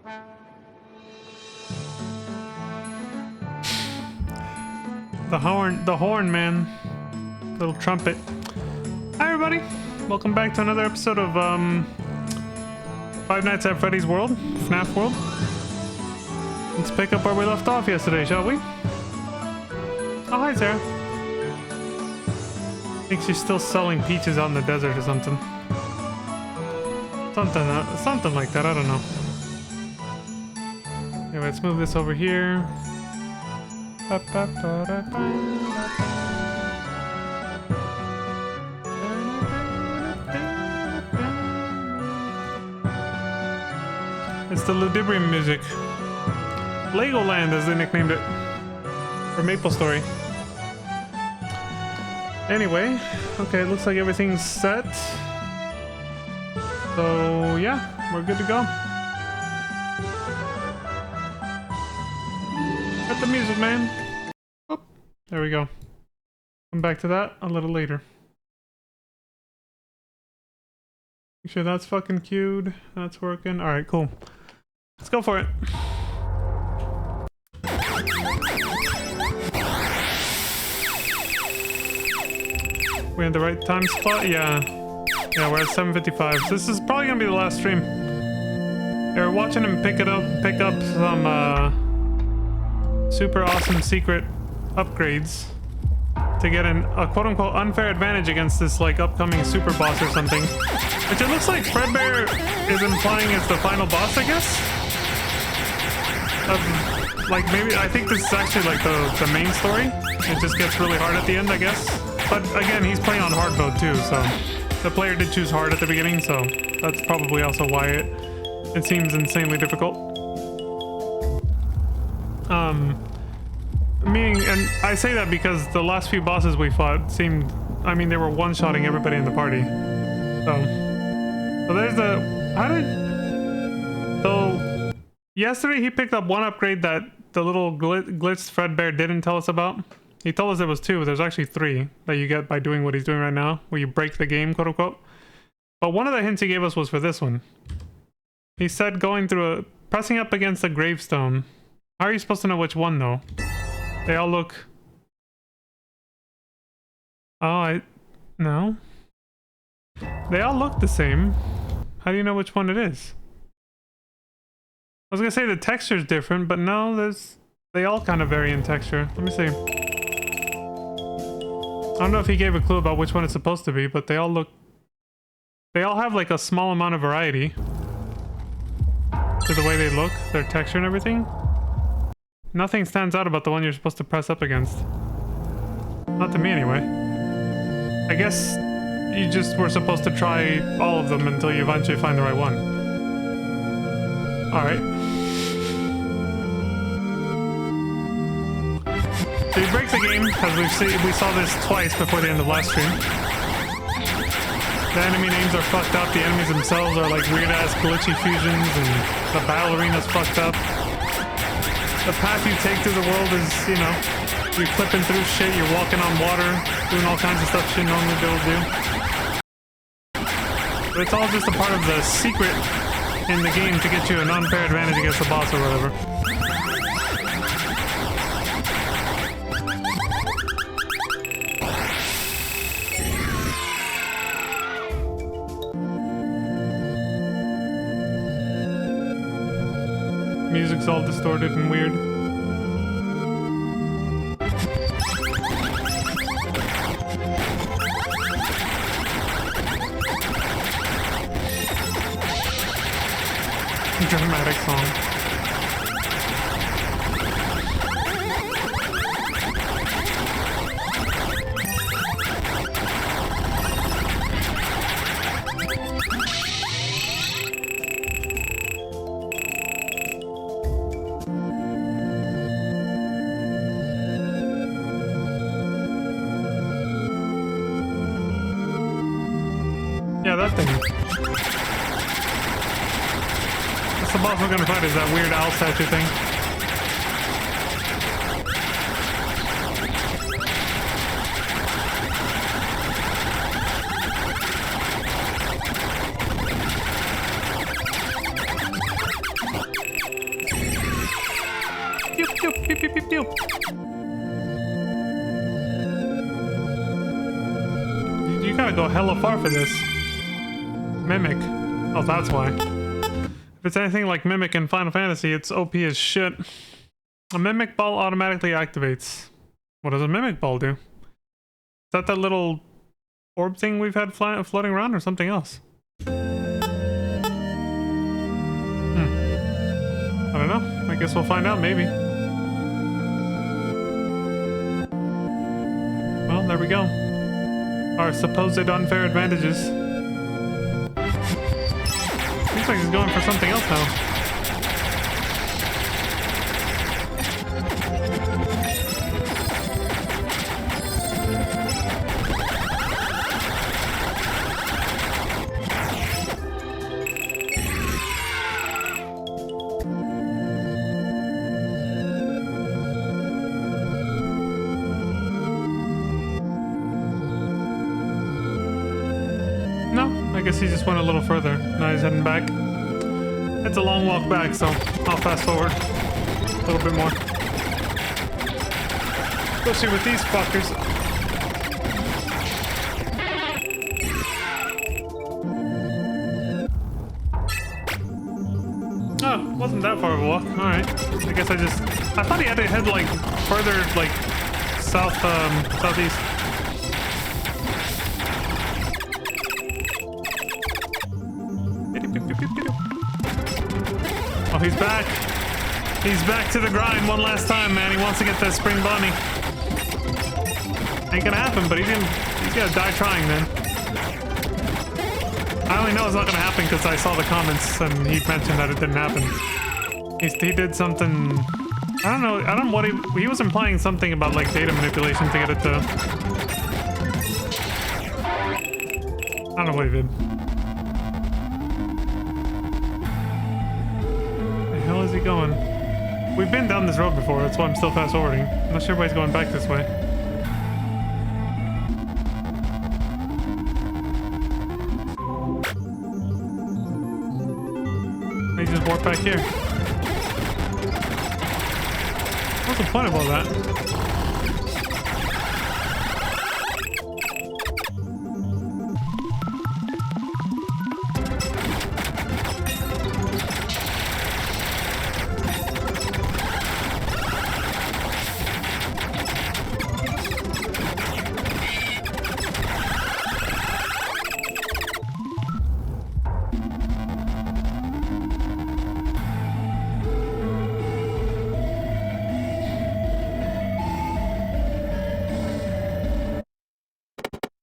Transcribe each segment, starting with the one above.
The horn, man. Little trumpet. Hi, everybody. Welcome back to another episode of Five Nights at Freddy's World, FNaF World. Let's pick up where we left off yesterday, shall we? Oh, hi, Sarah. I think she's still selling peaches out in the desert or something. Something like that. I don't know. Anyway, let's move this over here. It's the Ludibrium music. Legoland, as they nicknamed it. Or Maple Story. Anyway, okay, looks like everything's set. So, yeah, we're good to go. Got the music, man. Oh, there we go. Come back to that a little later. Make sure that's fucking queued. That's working. Alright, cool. Let's go for it. We're in the right time spot? Yeah. Yeah, we're at 7:55. So this is probably gonna be the last stream. Yeah, we're watching him pick up some super awesome secret upgrades to get a quote-unquote unfair advantage against this like upcoming super boss or something, which it looks like Fredbear is implying is the final boss, I guess. Like maybe I think this is actually like the main story. It just gets really hard at the end, I guess. But again, he's playing on hard mode too, so the player did choose hard at the beginning, so that's probably also why it seems insanely difficult. Meaning, and I say that because the last few bosses we fought seemed, I mean, they were one-shotting everybody in the party. So there's so yesterday he picked up one upgrade that the little glitched Fredbear didn't tell us about. He told us it was 2, but there's actually 3 that you get by doing what he's doing right now, where you break the game, quote-unquote. But one of the hints he gave us was for this one. He said pressing up against a gravestone. How are you supposed to know which one, though? They all look... Oh, no. They all look the same. How do you know which one it is? I was gonna say the texture's different, but no, they all kind of vary in texture. Let me see. I don't know if he gave a clue about which one it's supposed to be, but they all have like a small amount of variety to the way they look, their texture and everything. Nothing stands out about the one you're supposed to press up against. Not to me, anyway. I guess you just were supposed to try all of them until you eventually find the right one. Alright. So he breaks the game, as we saw this twice before the end of last stream. The enemy names are fucked up, the enemies themselves are like weird-ass glitchy fusions, and the battle arena's fucked up. The path you take through the world is, you know, you're clipping through shit, you're walking on water, doing all kinds of stuff you normally be able to do. But it's all just a part of the secret in the game to get you an unfair advantage against the boss or whatever. Music's all distorted and weird. Dramatic song. Yeah, that thing. That's the boss we're gonna fight, is that weird owl statue thing. Pew, pew, pew, pew. You gotta go hella far for this. Mimic. Oh, that's why. If it's anything like Mimic in Final Fantasy, it's OP as shit. A Mimic Ball automatically activates. What does a Mimic Ball do? Is that little orb thing we've had floating around or something else? I don't know. I guess we'll find out, maybe. Well, there we go. Our supposed unfair advantages. Seems like he's going for something else now. I guess he just went a little further. Now he's heading back. It's a long walk back, so I'll fast forward a little bit more. Especially with these fuckers. Oh, wasn't that far of a walk. Alright. I guess I thought he had to head like further, like southeast. Oh, he's back. He's back to the grind one last time, man. He wants to get that spring bunny. Ain't gonna happen, but he's gonna die trying, man. I only know it's not gonna happen because I saw the comments and he mentioned that it didn't happen. He did something. I don't know what he was implying something about like data manipulation to get it to. I don't know what he did. Where is he going? We've been down this road before, that's why I'm still fast forwarding. I'm not sure why he's going back this way. He just walked back here. What's the point of all that?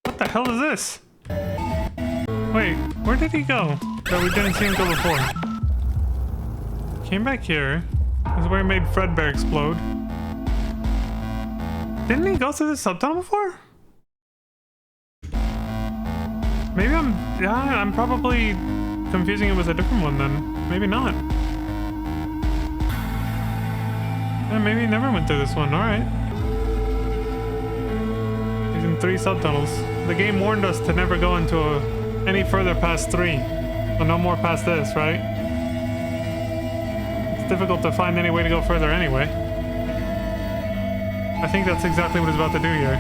What the hell is this? Wait, where did he go? That we didn't see him go before. Came back here. This is where he made Fredbear explode. Didn't he go through this subtunnel before? Maybe I'm probably confusing it with a different one then. Maybe not. Yeah, maybe he never went through this one, alright. He's in 3 subtunnels. The game warned us to never go into any further past 3. So no more past this, right? It's difficult to find any way to go further anyway. I think that's exactly what he's about to do here.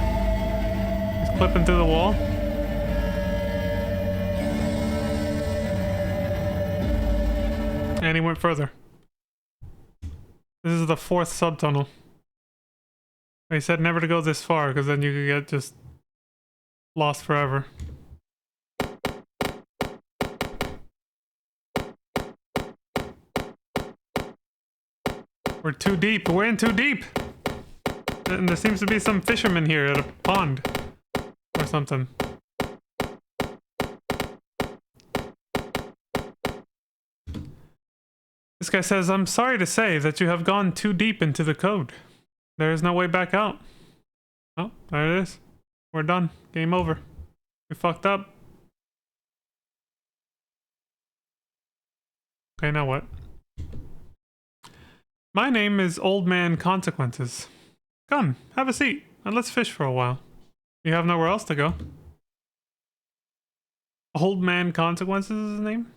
He's clipping through the wall. And he went further. This is the 4th subtunnel. He said never to go this far because then you could get just lost forever. We're too deep. We're in too deep. And there seems to be some fishermen here at a pond or something. This guy says, I'm sorry to say that you have gone too deep into the code. There is no way back out. Oh, there it is. We're done. Game over. We fucked up. Okay, now what? My name is Old Man Consequences. Come, have a seat, and let's fish for a while. You have nowhere else to go. Old Man Consequences is his name?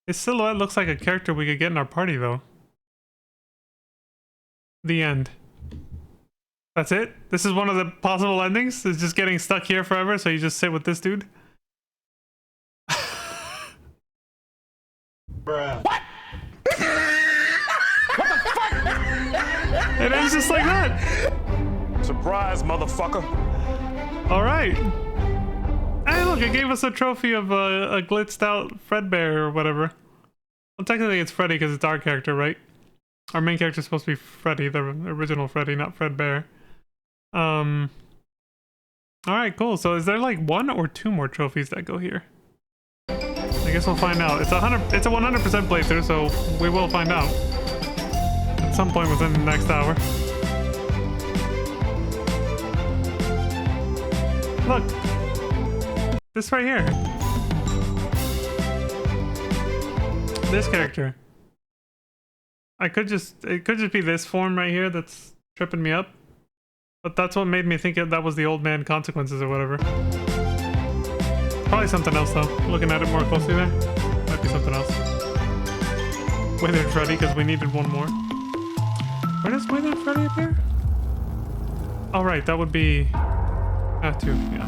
His silhouette looks like a character we could get in our party, though. The end. That's it? This is one of the possible endings? Is just getting stuck here forever, so you just sit with this dude? Bruh. What? What the fuck? It ends just like that. Surprise, motherfucker. Alright. Hey, look, it gave us a trophy of a glitzed out Fredbear or whatever. Well, technically it's Freddy because it's our character, right? Our main character is supposed to be Freddy, the original Freddy, not Fredbear. Alright, cool. So is there like 1 or 2 more trophies that go here? I guess we'll find out. It's a 100% playthrough, so we will find out at some point within the next hour. Look, this right here. This character. It could just be this form right here that's tripping me up. But that's what made me think that was the old man consequences or whatever. Probably something else though. Looking at it more closely there. Might be something else. Withered Freddy, because we needed 1 more. Where does Withered Freddy appear? Oh right, that would be... 2, yeah.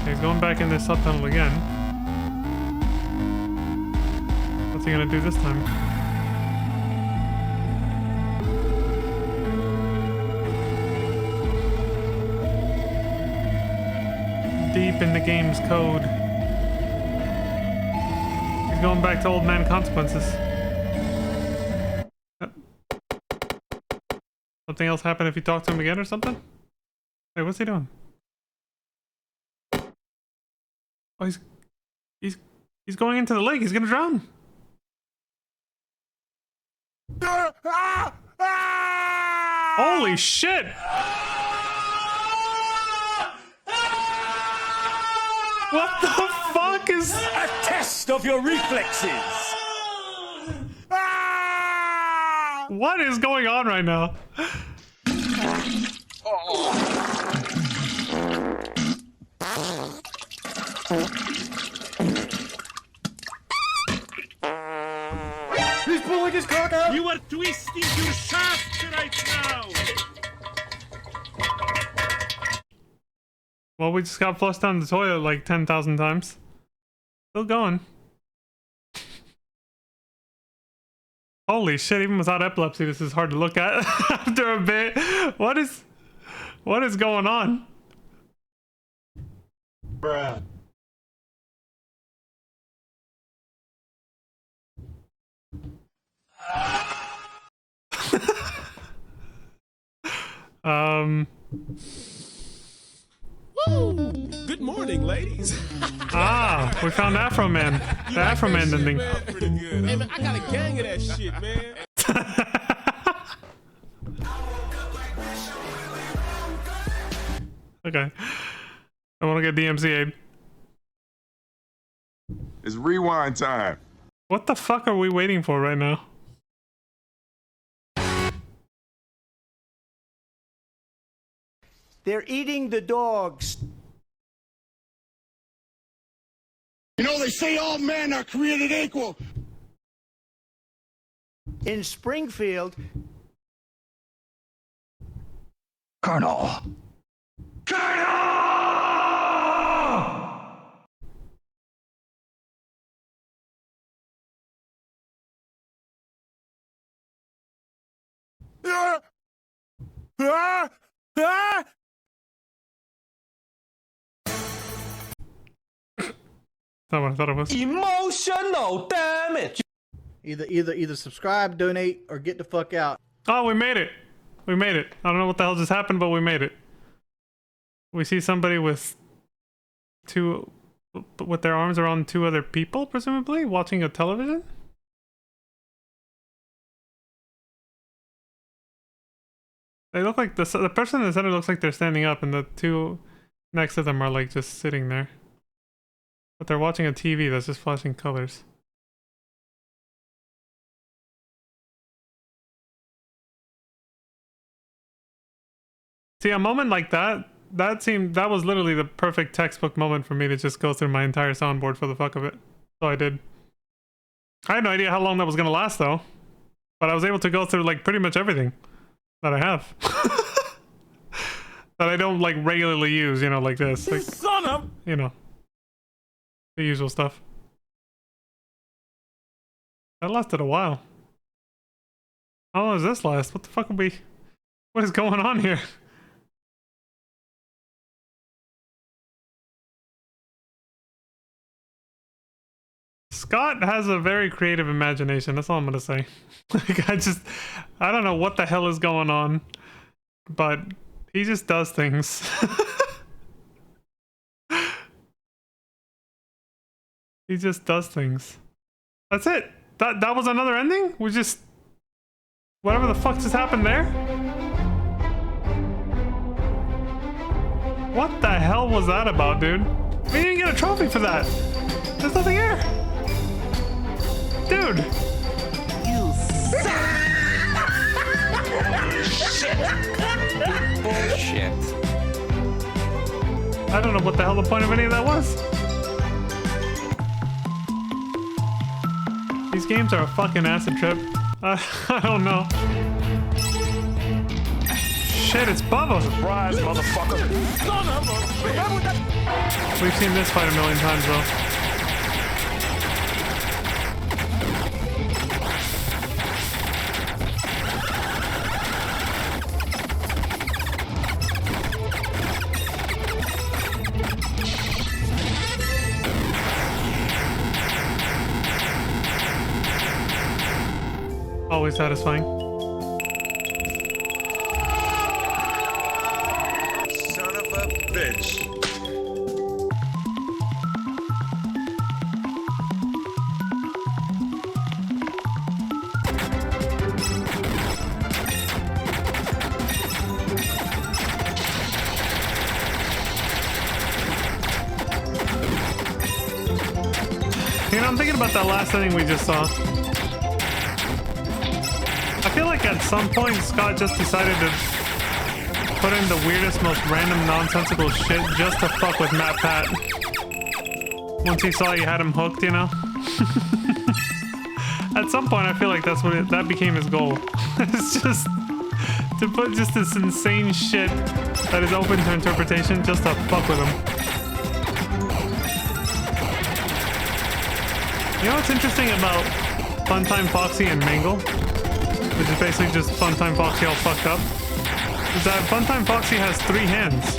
Okay, he's going back in this subtunnel again. What's he gonna do this time? Deep in the game's code. He's going back to old man consequences. Something else happen if you talk to him again or something? Hey, what's he doing? Oh, he's going into the lake. He's gonna drown. Holy shit! What the fuck is... A test of your reflexes. What is going on right now? He's pulling his cock out! You are twisting your shaft right now. Well, we just got flushed down the toilet like 10,000 times. Still going. Holy shit, even without epilepsy, this is hard to look at after a bit. What is going on? Bruh. Woo! Good morning, ladies. We found Afro Man. The Afro Man ending. Pretty good. Hey, man, I got a gang of that shit, man. Okay. I want to get DMCA'd. It's rewind time. What the fuck are we waiting for right now? They're eating the dogs. You know, they say all men are created equal. In Springfield, Colonel. Colonel! Not what I thought it was. Emotional damage. either subscribe, donate, or get the fuck out. Oh, we made it. We made it. I don't know what the hell just happened, but we made it. We see somebody with their arms around 2 other people, presumably, watching a television? They look like the person in the center looks like they're standing up, and the 2 next to them are like just sitting there. But they're watching a TV that's just flashing colors. See, a moment like that was literally the perfect textbook moment for me to just go through my entire soundboard for the fuck of it. So I did. I had no idea how long that was gonna last though. But I was able to go through like pretty much everything that I have. That I don't like regularly use, you know, like this. Like, Son of... you know, the usual stuff. That lasted a while. How long does this last? What the fuck are we... What is going on here? Scott has a very creative imagination. That's all I'm gonna say. Like, I don't know what the hell is going on, but he just does things. He just does things. That's it. That was another ending? We just... Whatever the fuck just happened there? What the hell was that about, dude? We didn't get a trophy for that. There's nothing here. Dude. You suck! Bullshit. I don't know what the hell the point of any of that was. These games are a fucking acid trip. I don't know. Shit, it's Bubba. Surprise, motherfucker. Son of a bitch. We've seen this fight a million times, though. Always satisfying. Son of a bitch. You know, I'm thinking about that last ending we just saw. I feel like at some point Scott just decided to put in the weirdest, most random, nonsensical shit just to fuck with Matt Pat. Once he saw you had him hooked, you know? At some point I feel like that's what that became his goal. It's just to put just this insane shit that is open to interpretation just to fuck with him. You know what's interesting about Funtime Foxy and Mangle? Which is basically just Funtime Foxy all fucked up, is that Funtime Foxy has 3 hands.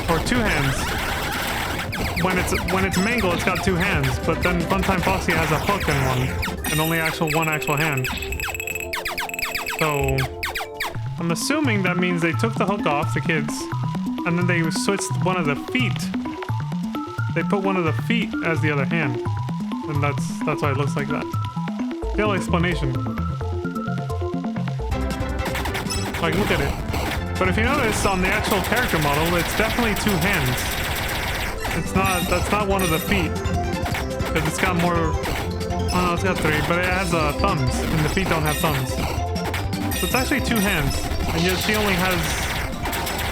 Or 2 hands. When it's Mangle, it's got 2 hands, but then Funtime Foxy has a hook in one, and only one actual hand. So I'm assuming that means they took the hook off, the kids, and then they switched one of the feet. They put one of the feet as the other hand. And that's why it looks like that. Real explanation. Like, look at it. But if you notice, on the actual character model, it's definitely 2 hands. That's not one of the feet. Because it's got more... Oh no, it's got 3, but it has thumbs, and the feet don't have thumbs. So it's actually 2 hands. And yet she only has...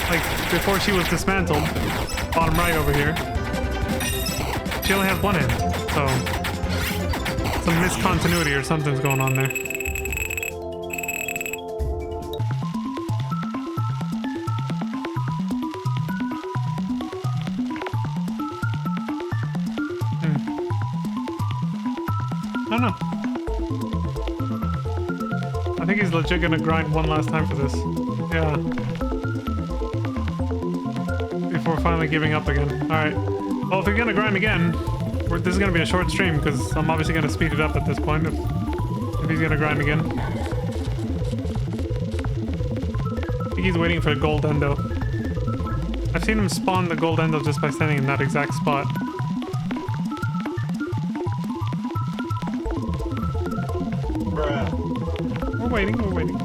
Like, before she was dismantled, bottom right over here, she only has 1 hand. So... some miscontinuity or something's going on there. I don't know. I think he's legit gonna grind one last time for this. Yeah. Before finally giving up again. Alright. Well, if you're gonna grind again, this is gonna be a short stream because I'm obviously gonna speed it up at this point if he's gonna grind again. I think he's waiting for a gold endo. I've seen him spawn the gold endo just by standing in that exact spot. Bruh. We're waiting, we're waiting.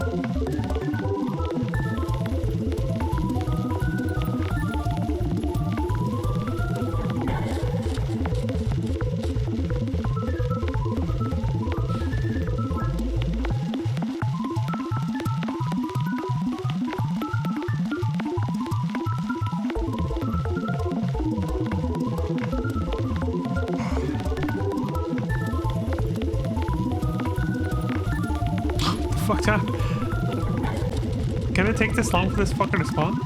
fuck time. Can it take this long for this fucker to spawn?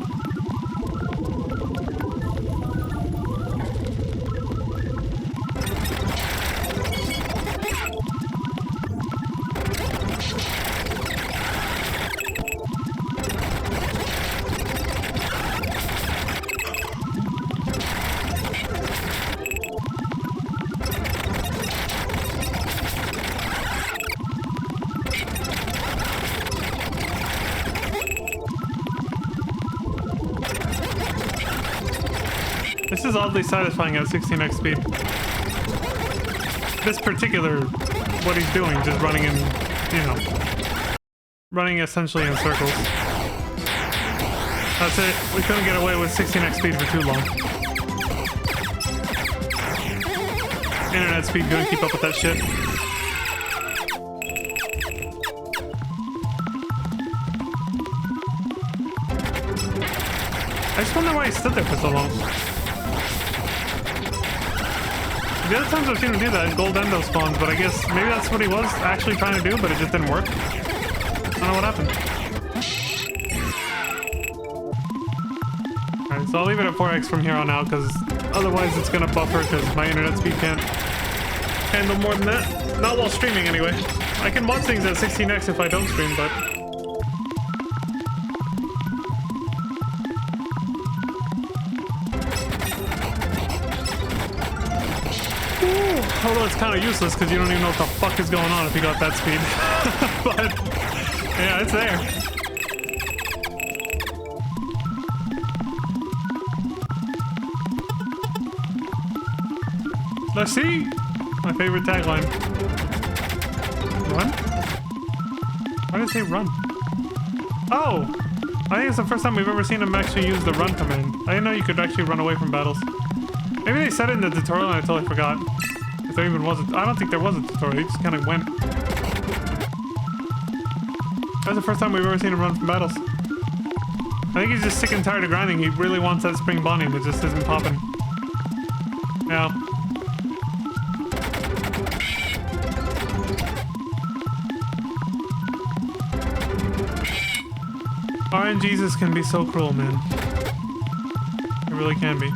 This is oddly satisfying at 16x speed. This particular, what he's doing, just running in, you know, running essentially in circles. That's it. We couldn't get away with 16x speed for too long. Internet speed couldn't keep up with that shit. I just wonder why he stood there for so long. The other times I've seen him do that is gold endo spawns, but I guess maybe that's what he was actually trying to do, but it just didn't work. I don't know what happened. Alright, so I'll leave it at 4x from here on out, because otherwise it's gonna buffer, because my internet speed can't handle more than that. Not while streaming, anyway. I can watch things at 16x if I don't stream, but... Although it's kind of useless because you don't even know what the fuck is going on if you got that speed. But, yeah, it's there. Let's see. My favorite tagline. Run? Why did it say run? Oh! I think it's the first time we've ever seen him actually use the run command. I didn't know you could actually run away from battles. Maybe they said it in the tutorial and I totally forgot. If there even was I don't think there was a tutorial, he just kind of went. That's the first time we've ever seen him run from battles. I think he's just sick and tired of grinding. He really wants that spring bonding, it just isn't popping. Yeah. RNGesus can be so cruel, man. It really can be.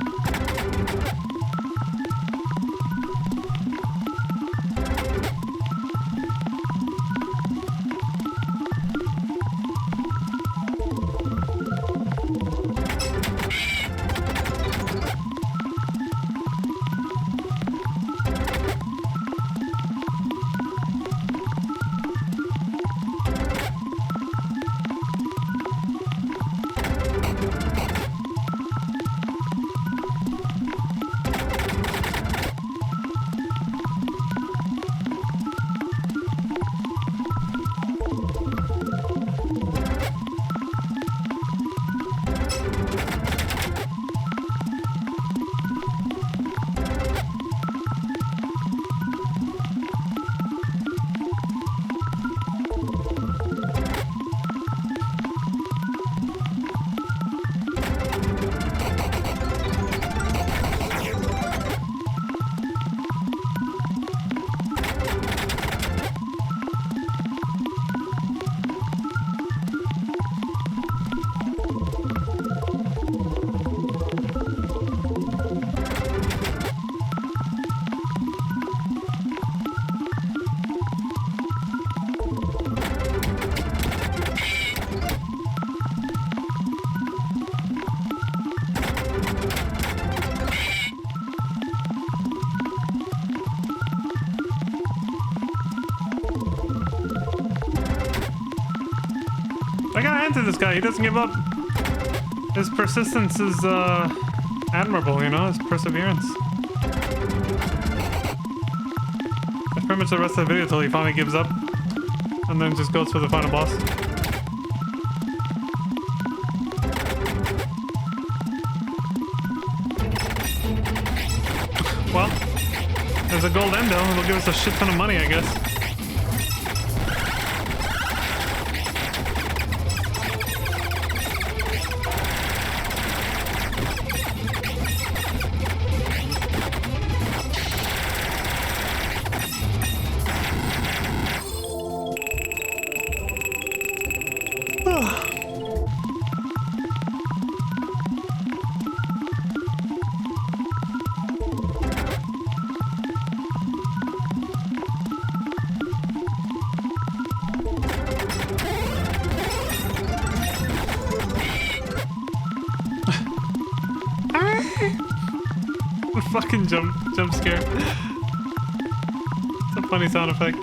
I gotta hand to this guy, he doesn't give up. His persistence is admirable, you know, his perseverance. That's pretty much the rest of the video till he finally gives up and then just goes for the final boss. Well, there's a gold endo, it'll give us a shit ton of money, I guess. fucking jump scare. It's a funny sound effect.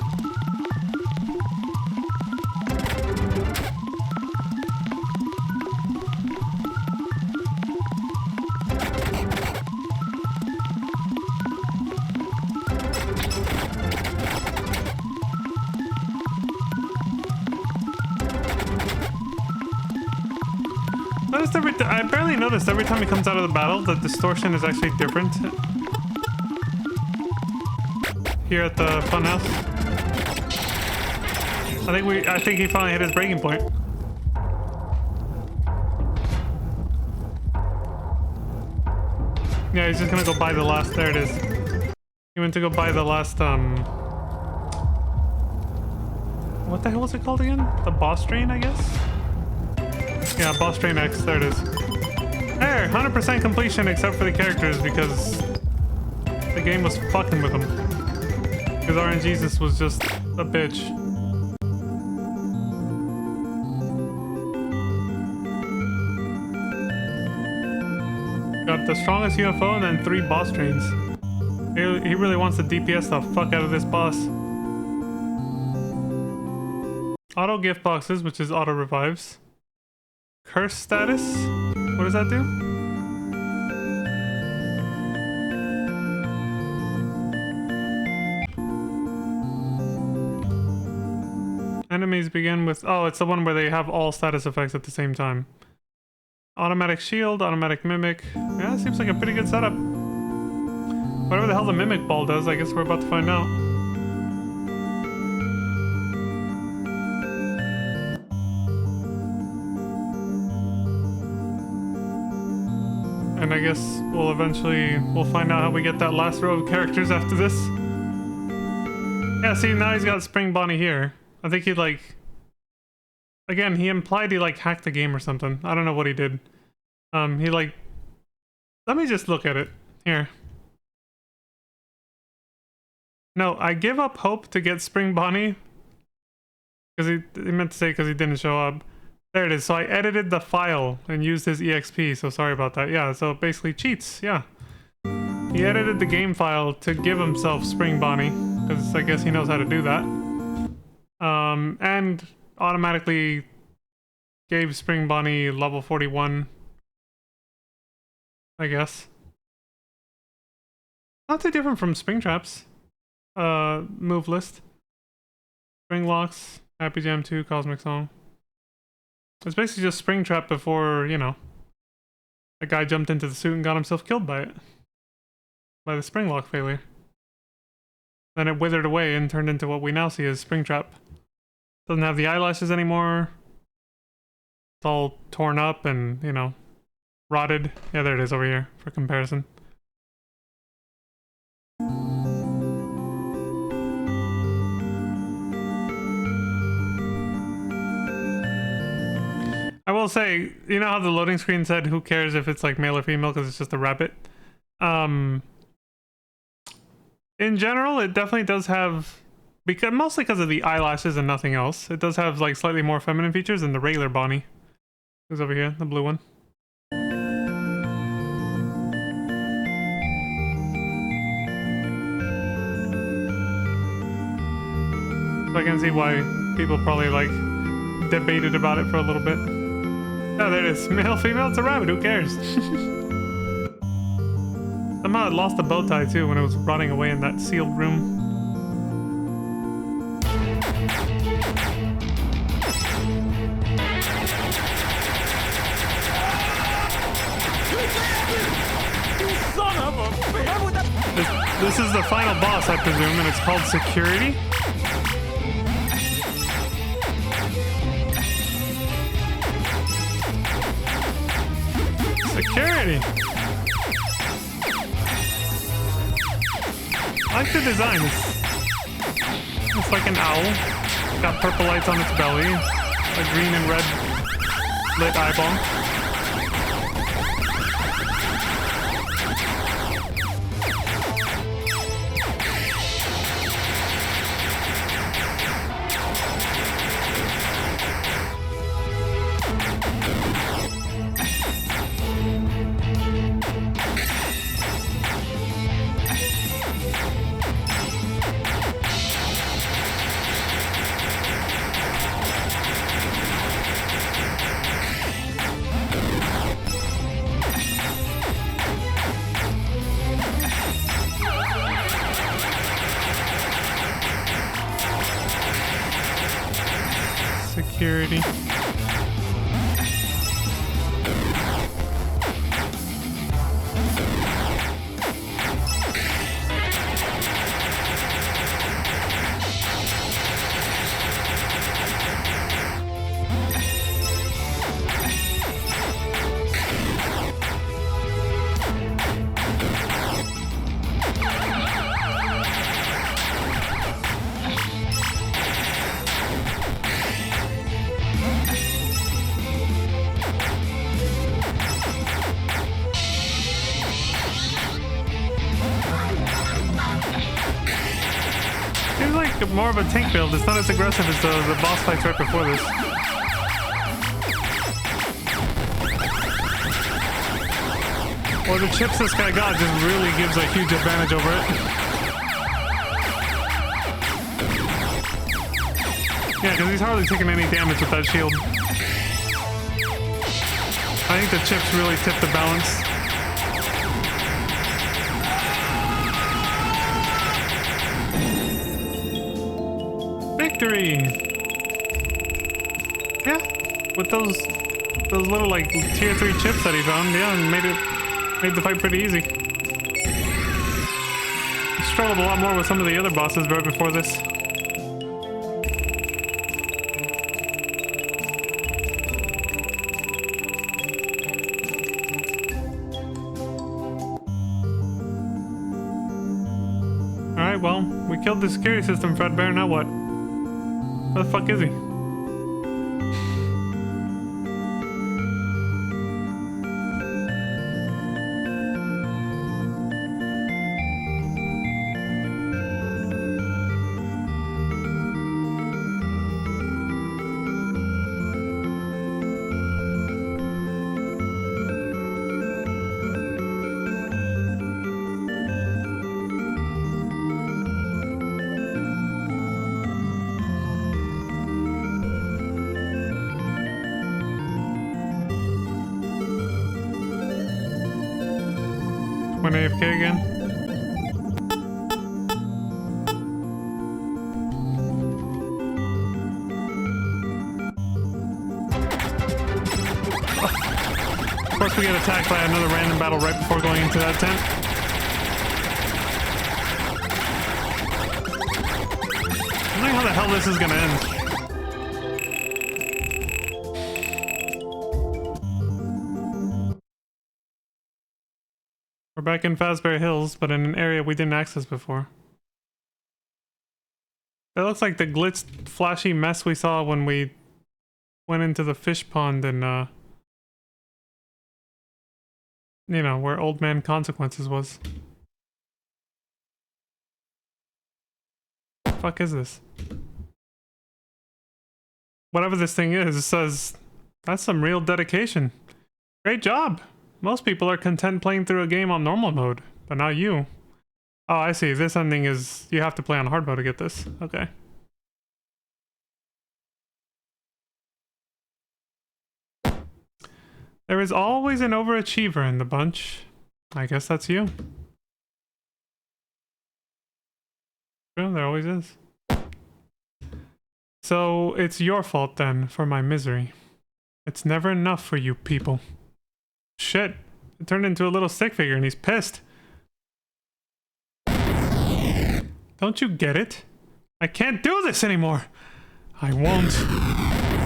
I barely noticed every time he comes out of the battle, the distortion is actually different. Here at the FNaF. I think he finally hit his breaking point. Yeah, he's just gonna go buy the last, there it is. He went to go buy the last, what the hell was it called again? The boss train, I guess? Yeah, boss train X, there it is. There, 100% completion except for the characters because the game was fucking with them. Because RNGesus was just a bitch. Got the strongest UFO and then 3 boss trains. He really wants to DPS the fuck out of this boss. Auto gift boxes, which is auto revives. Curse status? What does that do? Enemies begin with... Oh, it's the one where they have all status effects at the same time. Automatic shield, automatic mimic. Yeah, it seems like a pretty good setup. Whatever the hell the mimic ball does, I guess we're about to find out. And I guess we'll find out how we get that last row of characters after this. Yeah, see, now he's got Spring Bonnie here. I think he again, he implied he hacked the game or something. I don't know what he did. Let me just look at it. Here. No, I give up hope to get Spring Bonnie. Because he meant to say because he didn't show up. There it is. So I edited the file and used his EXP, so sorry about that. Yeah, so basically cheats, yeah. He edited the game file to give himself Spring Bonnie, because I guess he knows how to do that. And automatically gave Spring Bonnie level 41, I guess. Not too different from Springtrap's move list. Spring Locks, Happy Jam 2, Cosmic Song. It's basically just Springtrap before, you know, a guy jumped into the suit and got himself killed by it. By the spring lock failure. Then it withered away and turned into what we now see as Springtrap. Doesn't have the eyelashes anymore. It's all torn up and, you know, rotted. Yeah, there it is over here for comparison. I will say, you know how the loading screen said who cares if it's like male or female because it's just a rabbit? In general, it definitely does have, mostly because of the eyelashes and nothing else, it does have like slightly more feminine features than the regular Bonnie. Who's over here? The blue one. So I can see why people probably like debated about it for a little bit. Oh, there it is. Male, female, it's a rabbit. Who cares? Somehow it lost the bow tie too when it was rotting away in that sealed room. This is the final boss, I presume, and it's called Security. Security. I like the design. It's like an owl. It's got purple lights on its belly, a green and red lit eyeball. security. Seems like more of a tank build. It's not as aggressive as the boss fights right before this. Or the chips this guy got just really gives a huge advantage over it. Yeah, because he's hardly taking any damage with that shield. I think the chips really tip the balance. Victory! Yeah, with those little like tier 3 chips that he found, yeah, and made the fight pretty easy. He struggled a lot more with some of the other bosses right before this. Alright, well, we killed the security system, Fredbear, now what? Where the fuck is he? Went AFK again. Of course we get attacked by another random battle right before going into that tent. I don't know how the hell this is gonna end. We're back in Fazbear Hills, but in an area we didn't access before. That looks like the glitzed, flashy mess we saw when we went into the fish pond and, you know, where Old Man Consequences was. What the fuck is this? Whatever this thing is, it says, that's some real dedication. Great job! Most people are content playing through a game on normal mode, but not you. Oh, I see. This ending is you have to play on hard mode to get this. Okay. There is always an overachiever in the bunch. I guess that's you. Well, there always is. So it's your fault then for my misery. It's never enough for you people. Shit, it turned into a little stick figure and he's pissed. Don't you get it? I can't do this anymore. I won't.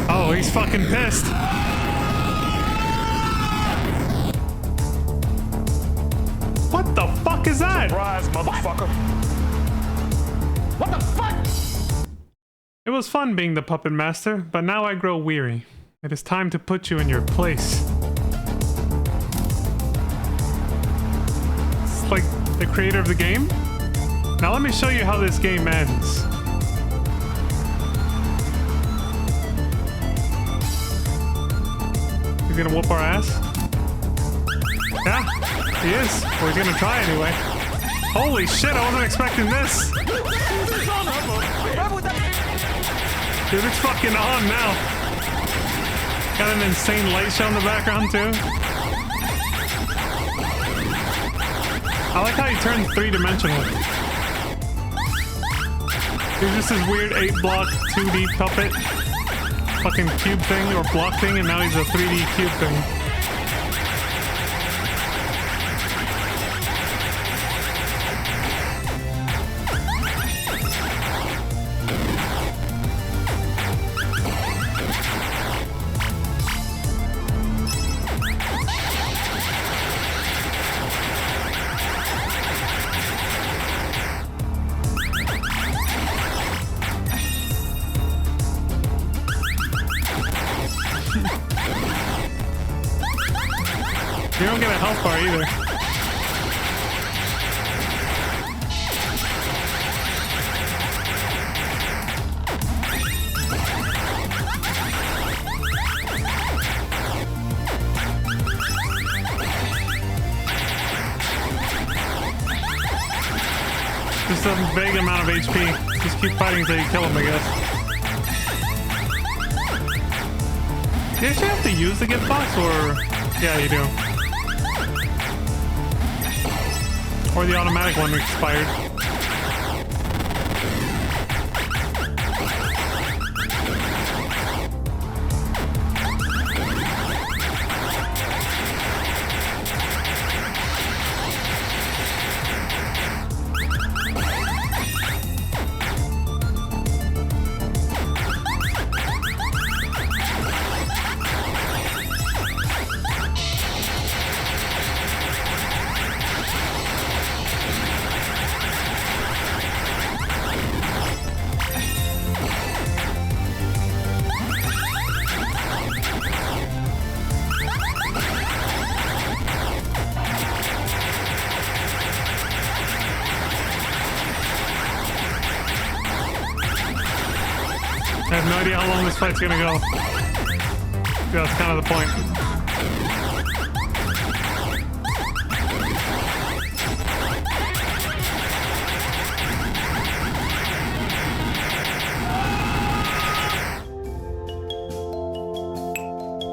Oh, he's fucking pissed. What the fuck is that? Surprise, motherfucker. What the fuck? It was fun being the puppet master, but now I grow weary. It is time to put you in your place. Like the creator of the game. Now let me show you how this game ends. He's gonna whoop our ass. Yeah, he is. Or he's gonna try anyway. Holy shit, I wasn't expecting this. Dude, it's fucking on now. Got an insane light show in the background too. I like how he turned 3-dimensional. He's just this weird 8-block 2D puppet. fucking cube thing or block thing, and now he's a 3D cube thing. You don't get a health bar either. Just a vague amount of HP. Just keep fighting until you kill him, I guess. Do you actually have to use the gift box, or... Yeah, you do. Or the automatic one expired. I have no idea how long this fight's gonna go. Yeah, that's kind of the point.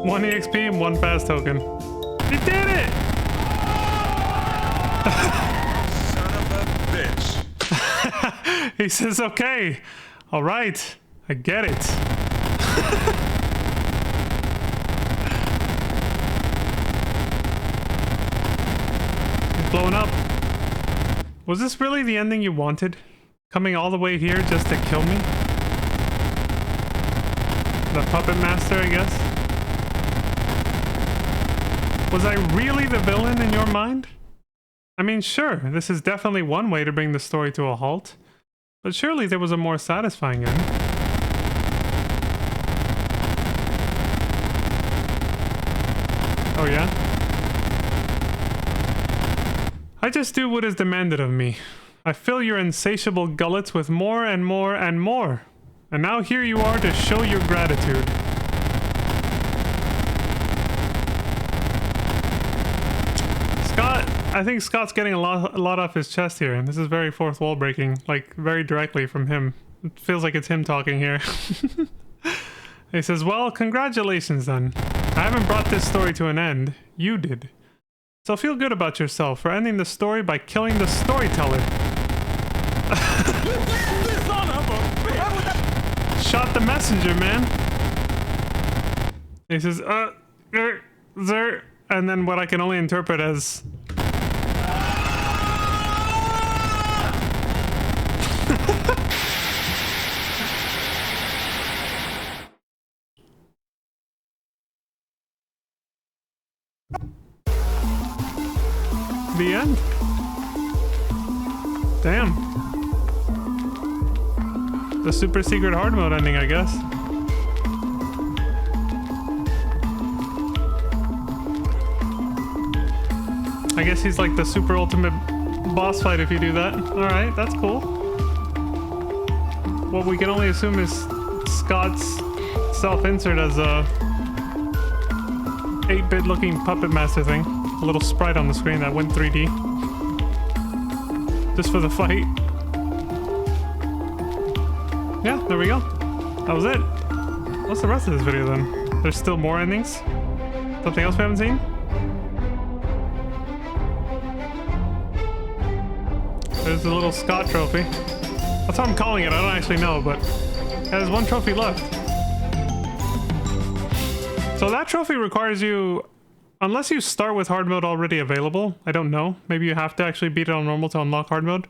One EXP and one fast token. You did it! Son of a bitch. He says, okay, all right, I get it. He's blowing up. Was this really the ending you wanted? Coming all the way here just to kill me? The puppet master, I guess? Was I really the villain in your mind? I mean, sure, this is definitely one way to bring the story to a halt, but surely there was a more satisfying end. Oh yeah? I just do what is demanded of me. I fill your insatiable gullets with more and more and more. And now here you are to show your gratitude. I think Scott's getting a lot off his chest here, and this is very fourth wall breaking, like very directly from him. It feels like it's him talking here. He says, well, congratulations then. I haven't brought this story to an end. You did. So feel good about yourself for ending the story by killing the storyteller. Shot the messenger, man. He says, there, and then what I can only interpret as... The end. Damn. The super secret hard mode ending, I guess. I guess he's like the super ultimate boss fight if you do that. Alright, that's cool. What we can only assume is Scott's self-insert as a 8-bit looking puppet master thing. A little sprite on the screen that went 3D. Just for the fight. Yeah, there we go. That was it. What's the rest of this video then? There's still more endings? Something else we haven't seen? There's a little Scott trophy. That's what I'm calling it. I don't actually know, but there's one trophy left. So that trophy requires you, unless you start with hard mode already available, I don't know. Maybe you have to actually beat it on normal to unlock hard mode.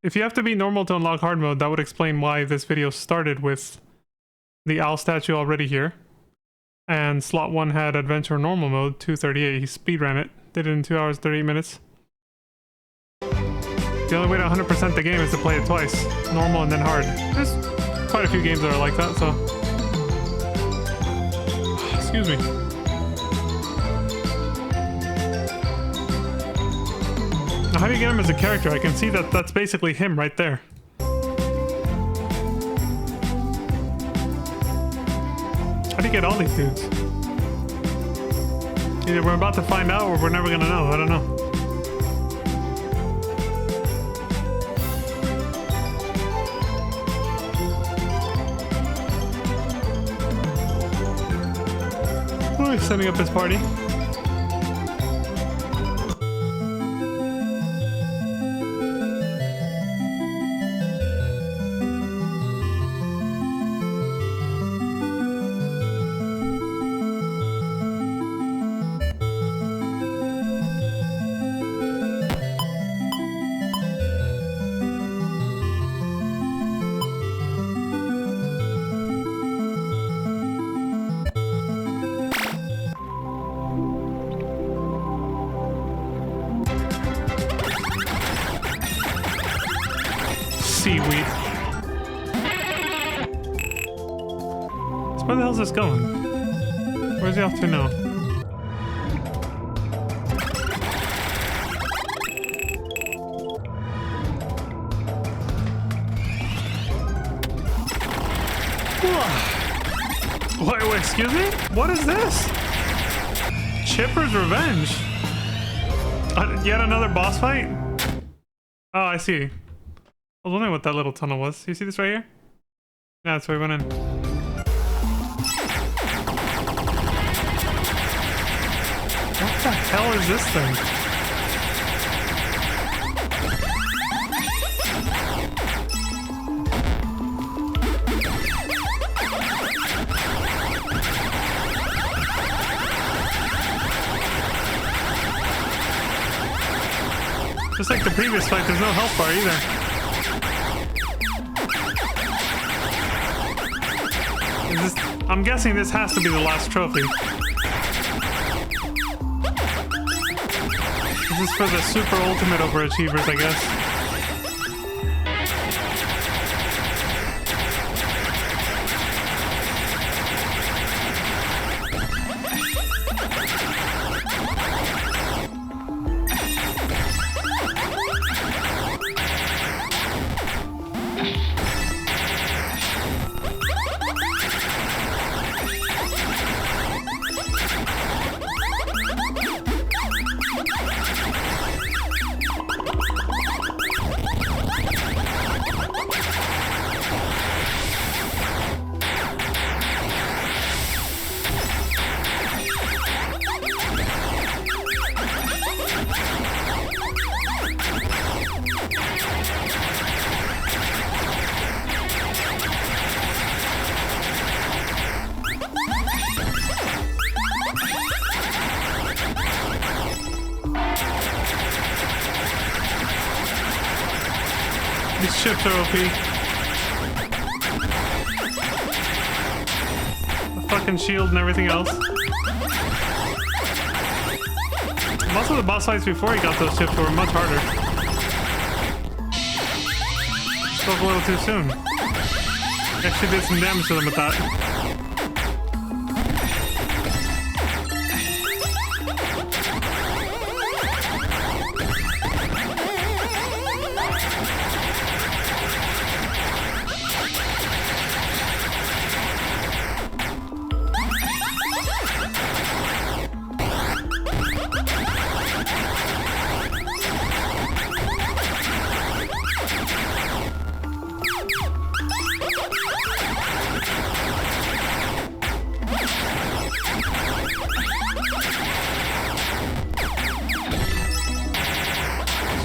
If you have to beat normal to unlock hard mode, that would explain why this video started with the owl statue already here. And slot 1 had adventure normal mode, 2:38. He speedran it. Did it in 2 hours, 38 minutes. The only way to 100% the game is to play it twice. Normal and then hard. There's quite a few games that are like that, so... Excuse me. Now, how do you get him as a character? I can see that that's basically him right there. How do you get all these dudes? Either we're about to find out or we're never gonna know. I don't know. Oh, he's setting up his party. Seaweed. So where the hell is this going? Where's he off to now? Wait, excuse me? What is this? Chipper's Revenge? Yet another boss fight? Oh, I see. I was wondering what that little tunnel was. You see this right here? Yeah, that's where we went in. What the hell is this thing? Just like the previous fight, there's no health bar either. I'm guessing this has to be the last trophy. This is for the super ultimate overachievers, I guess. These ships are OP. The fucking shield and everything else. Most of the boss fights before he got those ships were much harder. Spoke a little too soon. Actually did some damage to them with that.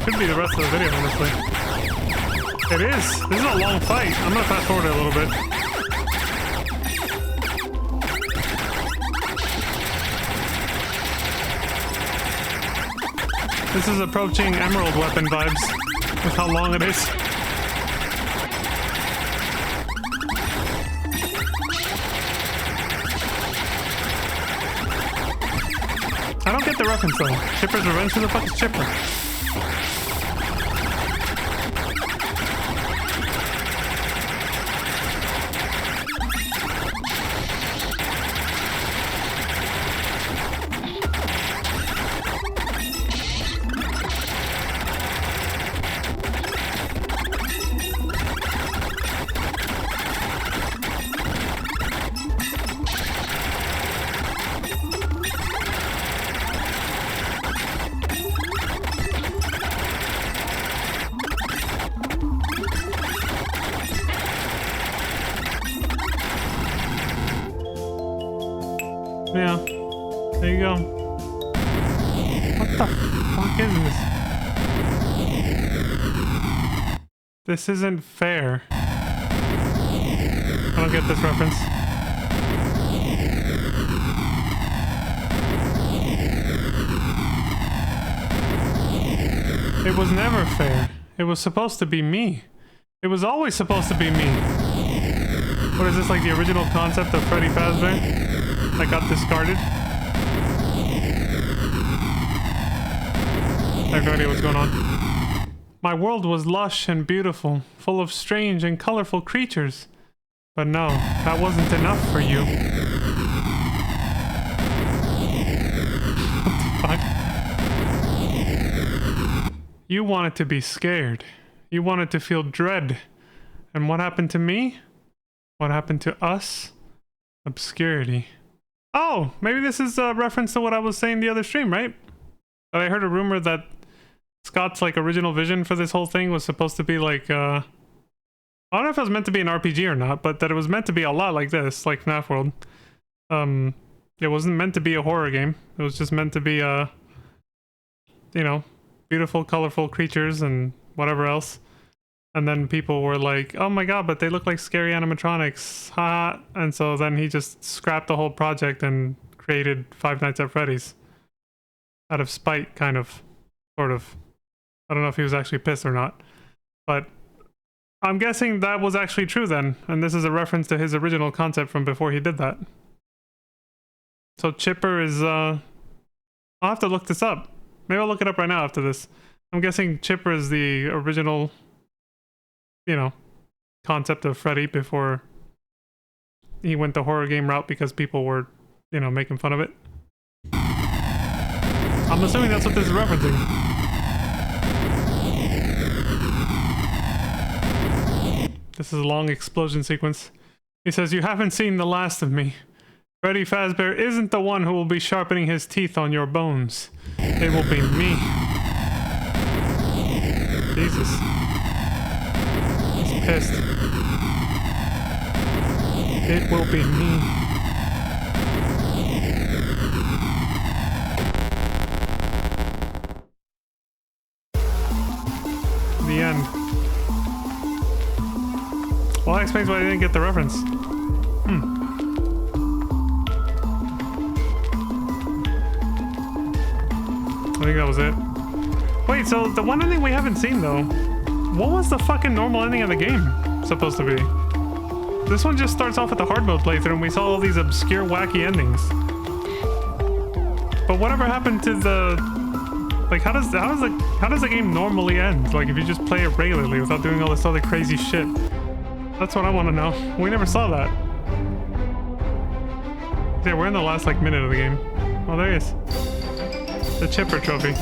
Could be the rest of the video, honestly. It is. This is a long fight. I'm gonna fast forward it a little bit. This is approaching Emerald Weapon vibes with how long it is. I don't get the reference though. Chipper's Revenge? Who the fuck is Chipper? Yeah, there you go. What the fuck is this? This isn't fair. I don't get this reference. It was never fair. It was supposed to be me. It was always supposed to be me. What is this, like the original concept of Freddy Fazbear? That got discarded. I have no idea what's going on. My world was lush and beautiful, full of strange and colorful creatures. But no, that wasn't enough for you. What the fuck? You wanted to be scared. You wanted to feel dread. And what happened to me? What happened to us? Obscurity. Oh, maybe this is a reference to what I was saying the other stream, right? That I heard a rumor that Scott's like original vision for this whole thing was supposed to be like I don't know if it was meant to be an RPG or not, but that it was meant to be a lot like this, like FNaF World. It wasn't meant to be a horror game. It was just meant to be you know, beautiful, colorful creatures and whatever else. And then people were like, oh my god, but they look like scary animatronics. Ha! And so then he just scrapped the whole project and created Five Nights at Freddy's. Out of spite, kind of. Sort of. I don't know if he was actually pissed or not. But I'm guessing that was actually true then. And this is a reference to his original concept from before he did that. So Chipper is, I'll have to look this up. Maybe I'll look it up right now after this. I'm guessing Chipper is the original, you know, concept of Freddy before he went the horror game route because people were, you know, making fun of it. I'm assuming that's what this is referencing. This is a long explosion sequence. He says, you haven't seen the last of me. Freddy Fazbear isn't the one who will be sharpening his teeth on your bones. It will be me. Jesus. He's pissed. It will be me. The end. Well, that explains why I didn't get the reference. I think that was it. Wait, so the one ending we haven't seen though, what was the fucking normal ending of the game supposed to be? This one just starts off with the hard mode playthrough and we saw all these obscure wacky endings. But whatever happened to the, like, how does the game normally end? Like if you just play it regularly without doing all this other crazy shit. That's what I want to know. We never saw that. Yeah, we're in the last like minute of the game. Oh, there he is. The Chipper trophy.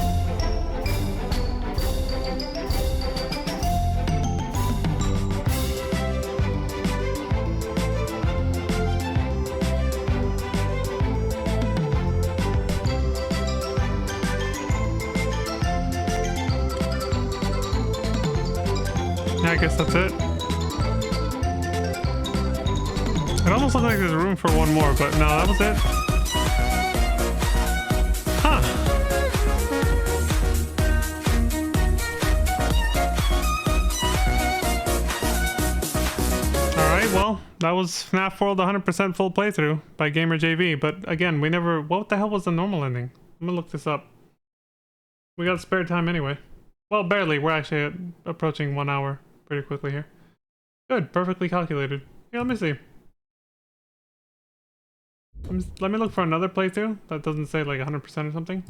Yeah, I guess that's it. It almost looks like there's room for one more, but no, that was it. Huh. Alright, well, that was FNaF World 100% full playthrough by Gamer JV, but again, we never... What the hell was the normal ending? I'm gonna look this up. We got spare time anyway. Well, barely. We're actually approaching 1 hour pretty quickly here. Good. Perfectly calculated. Yeah, let me see. Let me look for another playthrough that doesn't say like 100% or something.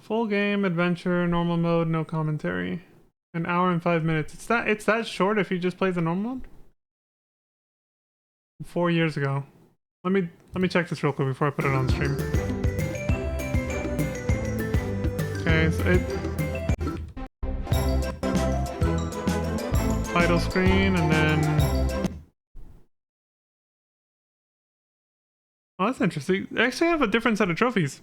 Full game, adventure, normal mode, no commentary. 1 hour and 5 minutes. It's that short if you just play the normal mode? 4 years ago. Let me check this real quick before I put it on stream. Okay, so title screen and then oh, that's interesting. They actually have a different set of trophies.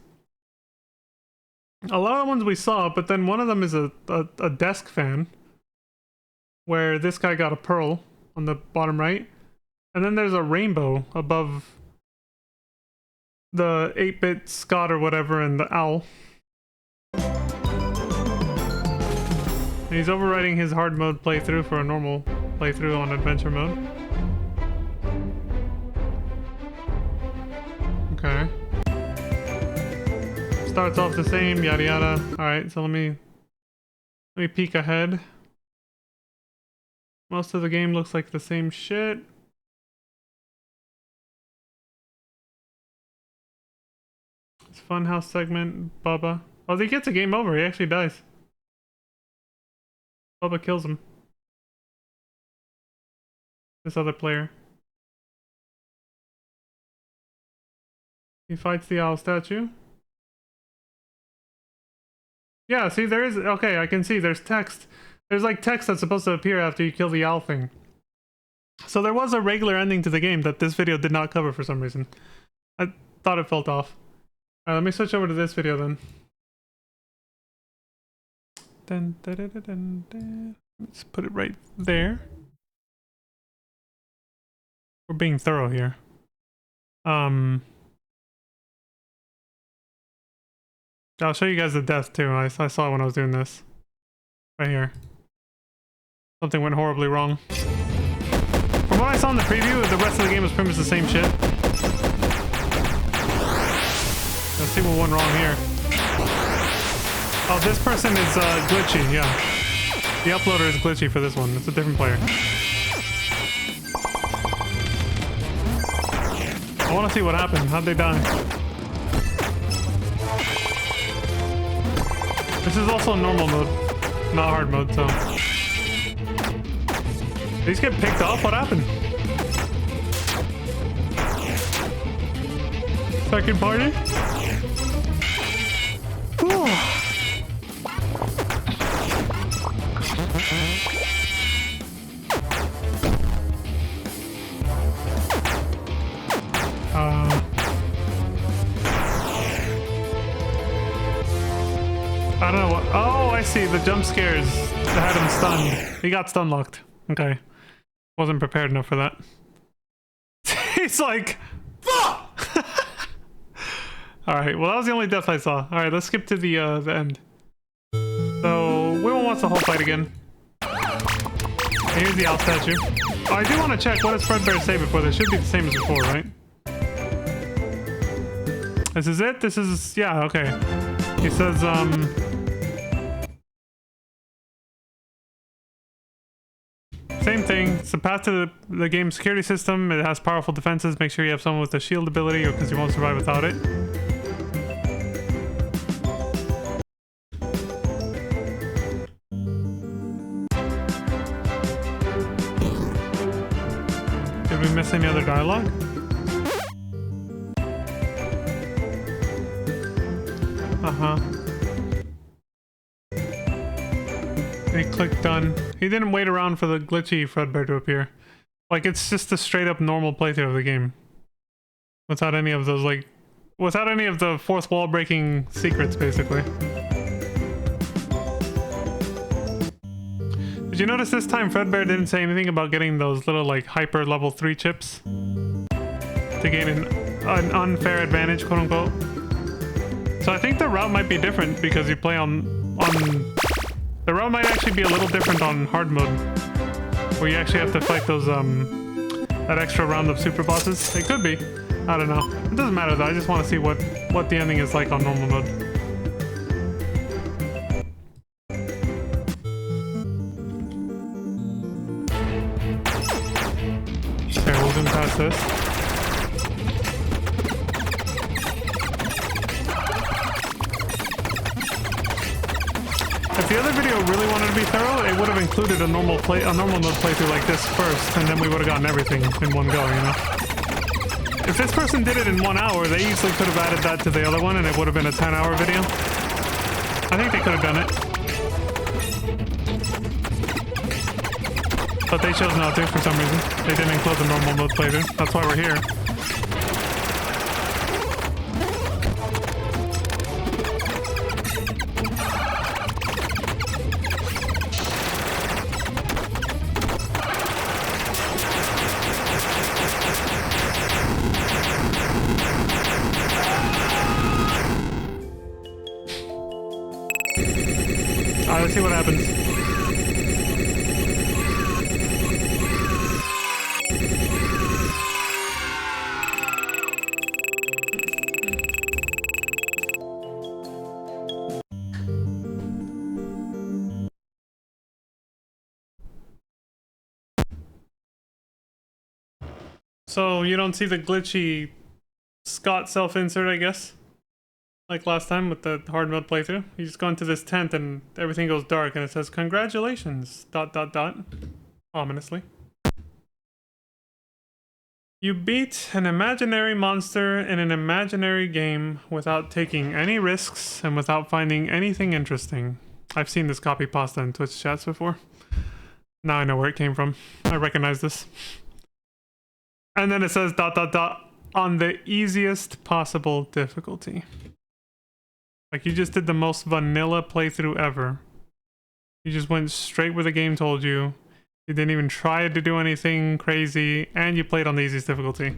A lot of the ones we saw, but then one of them is a desk fan, where this guy got a pearl on the bottom right, and then there's a rainbow above the 8-bit Scott or whatever and the owl. And he's overwriting his hard mode playthrough for a normal playthrough on adventure mode. Okay. Starts off the same, yada yada. Alright, so let me peek ahead. Most of the game looks like the same shit. It's Funhouse segment, Bubba. Oh, he gets a game over, he actually dies. Bubba kills him. This other player. He fights the owl statue. Yeah, see, there is... Okay, I can see there's text. There's like text that's supposed to appear after you kill the owl thing. So there was a regular ending to the game that this video did not cover for some reason. I thought it felt off. Alright, let me switch over to this video then. Dun, dun, dun, dun, dun, dun. Let's put it right there. We're being thorough here. I'll show you guys the death too. I saw it when I was doing this. Right here. Something went horribly wrong. From what I saw in the preview, the rest of the game was pretty much the same shit. Let's see what went wrong here. Oh, this person is glitchy, yeah. The uploader is glitchy for this one. It's a different player. I want to see what happened. How'd they die? This is also normal mode, not hard mode, so... Did these get picked off? What happened? Second party? Whew. I don't know what... Oh, I see. The jump scares had him stunned. He got stun locked. Okay. Wasn't prepared enough for that. He's like... Fuck! Alright, well that was the only death I saw. Alright, let's skip to the end. So, we won't watch the whole fight again. Here's the owl statue. Oh, I do want to check. What does Fredbear say before? This should be the same as before, right? This is it? This is... Yeah, okay. He says, same thing. It's a path to the game's security system. It has powerful defenses. Make sure you have someone with a shield ability or because you won't survive without it. Did we miss any other dialogue? Uh-huh. And he clicked done. He didn't wait around for the glitchy Fredbear to appear. Like, it's just a straight up normal playthrough of the game. Without any of those, like... Without any of the fourth wall breaking secrets, basically. Did you notice this time Fredbear didn't say anything about getting those little, like, hyper level 3 chips? To gain an unfair advantage, quote unquote? So I think the route might be different because you play on on the route might actually be a little different on hard mode, where you actually have to fight those that extra round of super bosses. It could be. I don't know. It doesn't matter though. I just want to see what the ending is like on normal mode. Okay, we'll zoom past this. If the other video really wanted to be thorough, it would have included a normal mode playthrough like this first, and then we would have gotten everything in one go, you know? If this person did it in 1 hour, they easily could have added that to the other one, and it would have been a 10-hour video. I think they could have done it. But they chose not to for some reason. They didn't include the normal mode playthrough. That's why we're here. Alright, let's see what happens. So you don't see the glitchy Scott self-insert, I guess? Like last time with the hard mode playthrough. You just go into this tent and everything goes dark and it says, "Congratulations, ... ominously. You beat an imaginary monster in an imaginary game without taking any risks and without finding anything interesting." I've seen this copy pasta in Twitch chats before. Now I know where it came from. I recognize this. And then it says ... on the easiest possible difficulty. Like, you just did the most vanilla playthrough ever. You just went straight where the game told you. You didn't even try to do anything crazy, and you played on the easiest difficulty.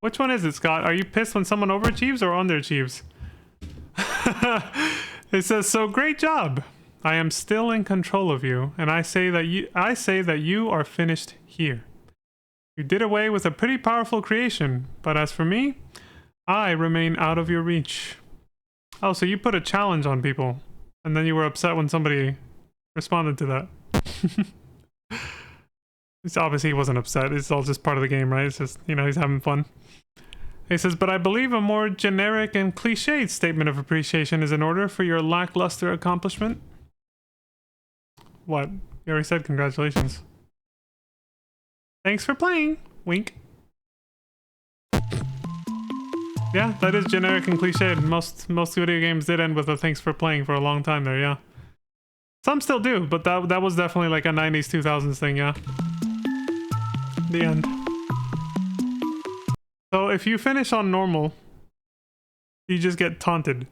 Which one is it, Scott? Are you pissed when someone overachieves or underachieves? It says, "So great job. I am still in control of you, and I say that you are finished here. You did away with a pretty powerful creation, but as for me, I remain out of your reach." Oh, so you put a challenge on people, and then you were upset when somebody responded to that. It's obviously he wasn't upset. It's all just part of the game, right? It's just, you know, he's having fun. He says, "But I believe a more generic and cliched statement of appreciation is in order for your lackluster accomplishment." What? You already said congratulations. Thanks for playing. Wink. Yeah, that is generic and cliched. Most video games did end with a "thanks for playing" for a long time there, yeah. Some still do, but that was definitely like a 90s, 2000s thing, yeah. The end. So if you finish on normal, you just get taunted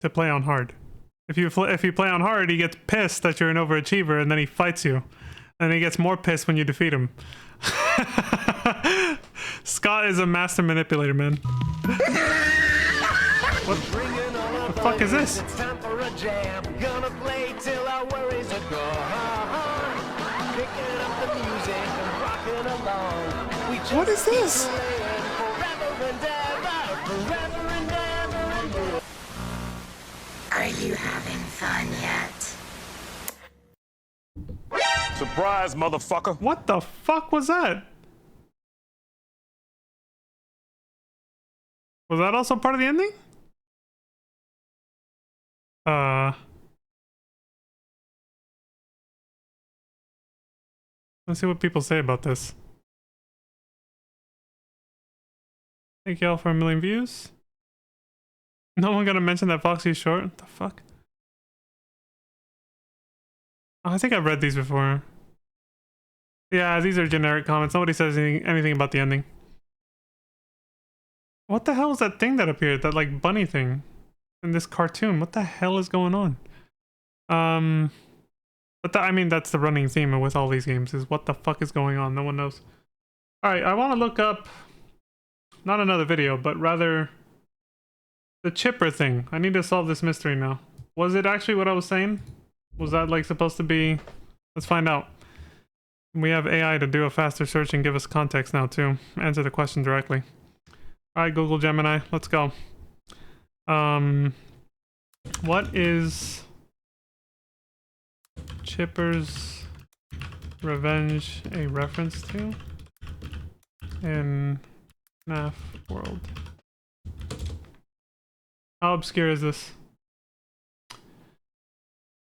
to play on hard. If you play on hard, he gets pissed that you're an overachiever, and then he fights you. And he gets more pissed when you defeat him. Scott is a master manipulator, man. What the fuck is this? What is this? Are you having fun yet? Surprise, motherfucker. What the fuck was that? Was that also part of the ending? Let's see what people say about this. Thank y'all for 1 million views. No one gonna mention that Foxy's short? What the fuck? Oh, I think I've read these before. Yeah, these are generic comments. Nobody says anything about the ending. What the hell is that thing that appeared? That like bunny thing in this cartoon? What the hell is going on? But I mean, that's the running theme with all these games, is what the fuck is going on? No one knows. Alright, I want to look up, not another video, but rather The chipper thing. I need to solve this mystery now. Was it actually what I was saying? Was that like supposed to be? Let's find out. We have AI to do a faster search and give us context now too. Answer the question directly. Alright, Google Gemini, let's go. What is Chipper's Revenge a reference to in FNaF world? How obscure is this?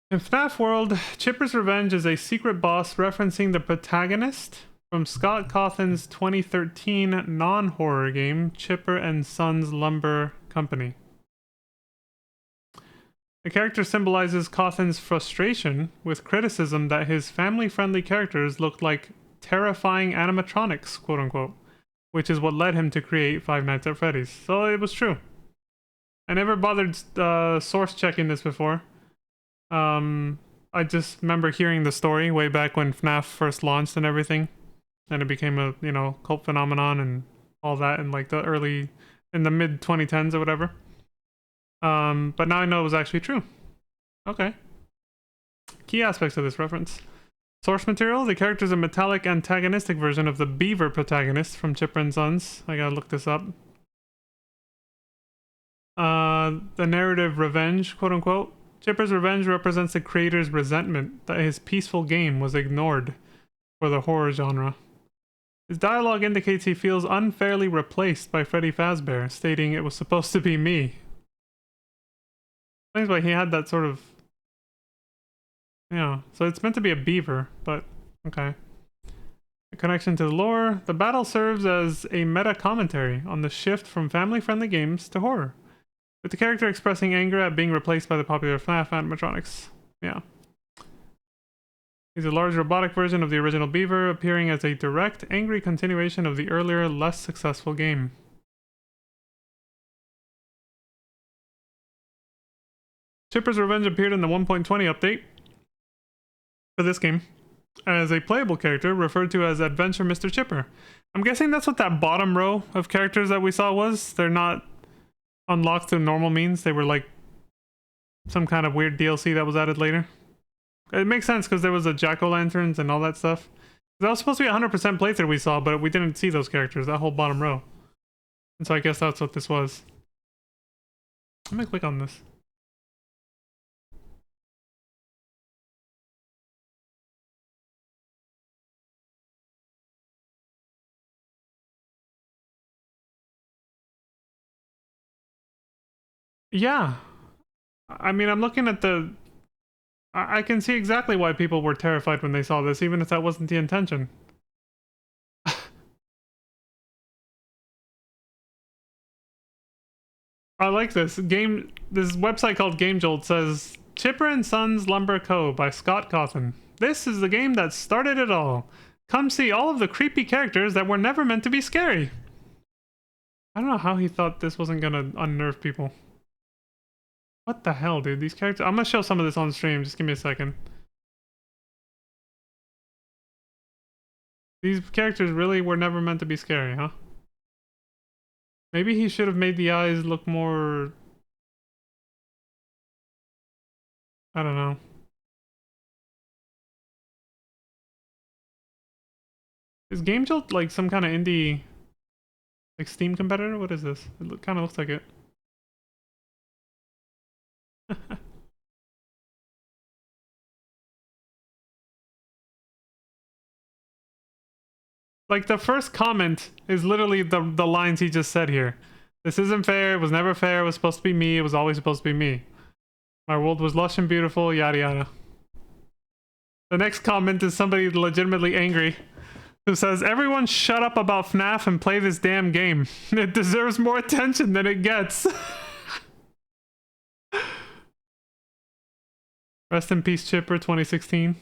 In FNaF world, Chipper's Revenge is a secret boss referencing the protagonist from Scott Cawthon's 2013 non-horror game, Chipper and Sons Lumber Company. The character symbolizes Cawthon's frustration with criticism that his family-friendly characters looked like terrifying animatronics, quote-unquote, which is what led him to create Five Nights at Freddy's. So it was true. I never bothered source checking this before. I just remember hearing the story way back when FNaF first launched and everything. And it became a, you know, cult phenomenon and all that in like the mid 2010s or whatever. But now I know it was actually true. Okay. Key aspects of this reference. Source material, the character is a metallic antagonistic version of the beaver protagonist from Chipper and Sons. I gotta look this up. The narrative revenge, quote unquote. Chipper's Revenge represents the creator's resentment that his peaceful game was ignored for the horror genre. His dialogue indicates he feels unfairly replaced by Freddy Fazbear, stating it was supposed to be me. Seems like he had that sort of... Yeah, so it's meant to be a beaver, but okay. A connection to the lore. The battle serves as a meta commentary on the shift from family-friendly games to horror, with the character expressing anger at being replaced by the popular FNaF animatronics. Yeah. He's a large robotic version of the original beaver, appearing as a direct, angry continuation of the earlier, less successful game. Chipper's Revenge appeared in the 1.20 update for this game as a playable character referred to as Adventure Mr. Chipper. I'm guessing that's what that bottom row of characters that we saw was. They're not unlocked through normal means. They were like some kind of weird DLC that was added later. It makes sense because there was a jack-o'-lanterns and all that stuff. That was supposed to be a 100% playthrough we saw, but we didn't see those characters, that whole bottom row. And so I guess that's what this was. Let me click on this. Yeah. I mean, I'm looking at the... I can see exactly why people were terrified when they saw this, even if that wasn't the intention. I like this. This website called Game Jolt says, Chipper and Sons Lumber Co. by Scott Cawthon. This is the game that started it all. Come see all of the creepy characters that were never meant to be scary. I don't know how he thought this wasn't gonna unnerve people. What the hell, dude? These characters... I'm gonna show some of this on stream. Just give me a second. These characters really were never meant to be scary, huh? Maybe he should have made the eyes look more... I don't know. Is Game Jolt like some kind of indie... like Steam competitor? What is this? It kind of looks like it. Like the first comment is literally the lines he just said here. This isn't fair, it was never fair, it was supposed to be me, it was always supposed to be me. My world was lush and beautiful, yada yada. The next comment is somebody legitimately angry who says, everyone shut up about FNaF and play this damn game. It deserves more attention than it gets. Rest in peace, Chipper, 2016.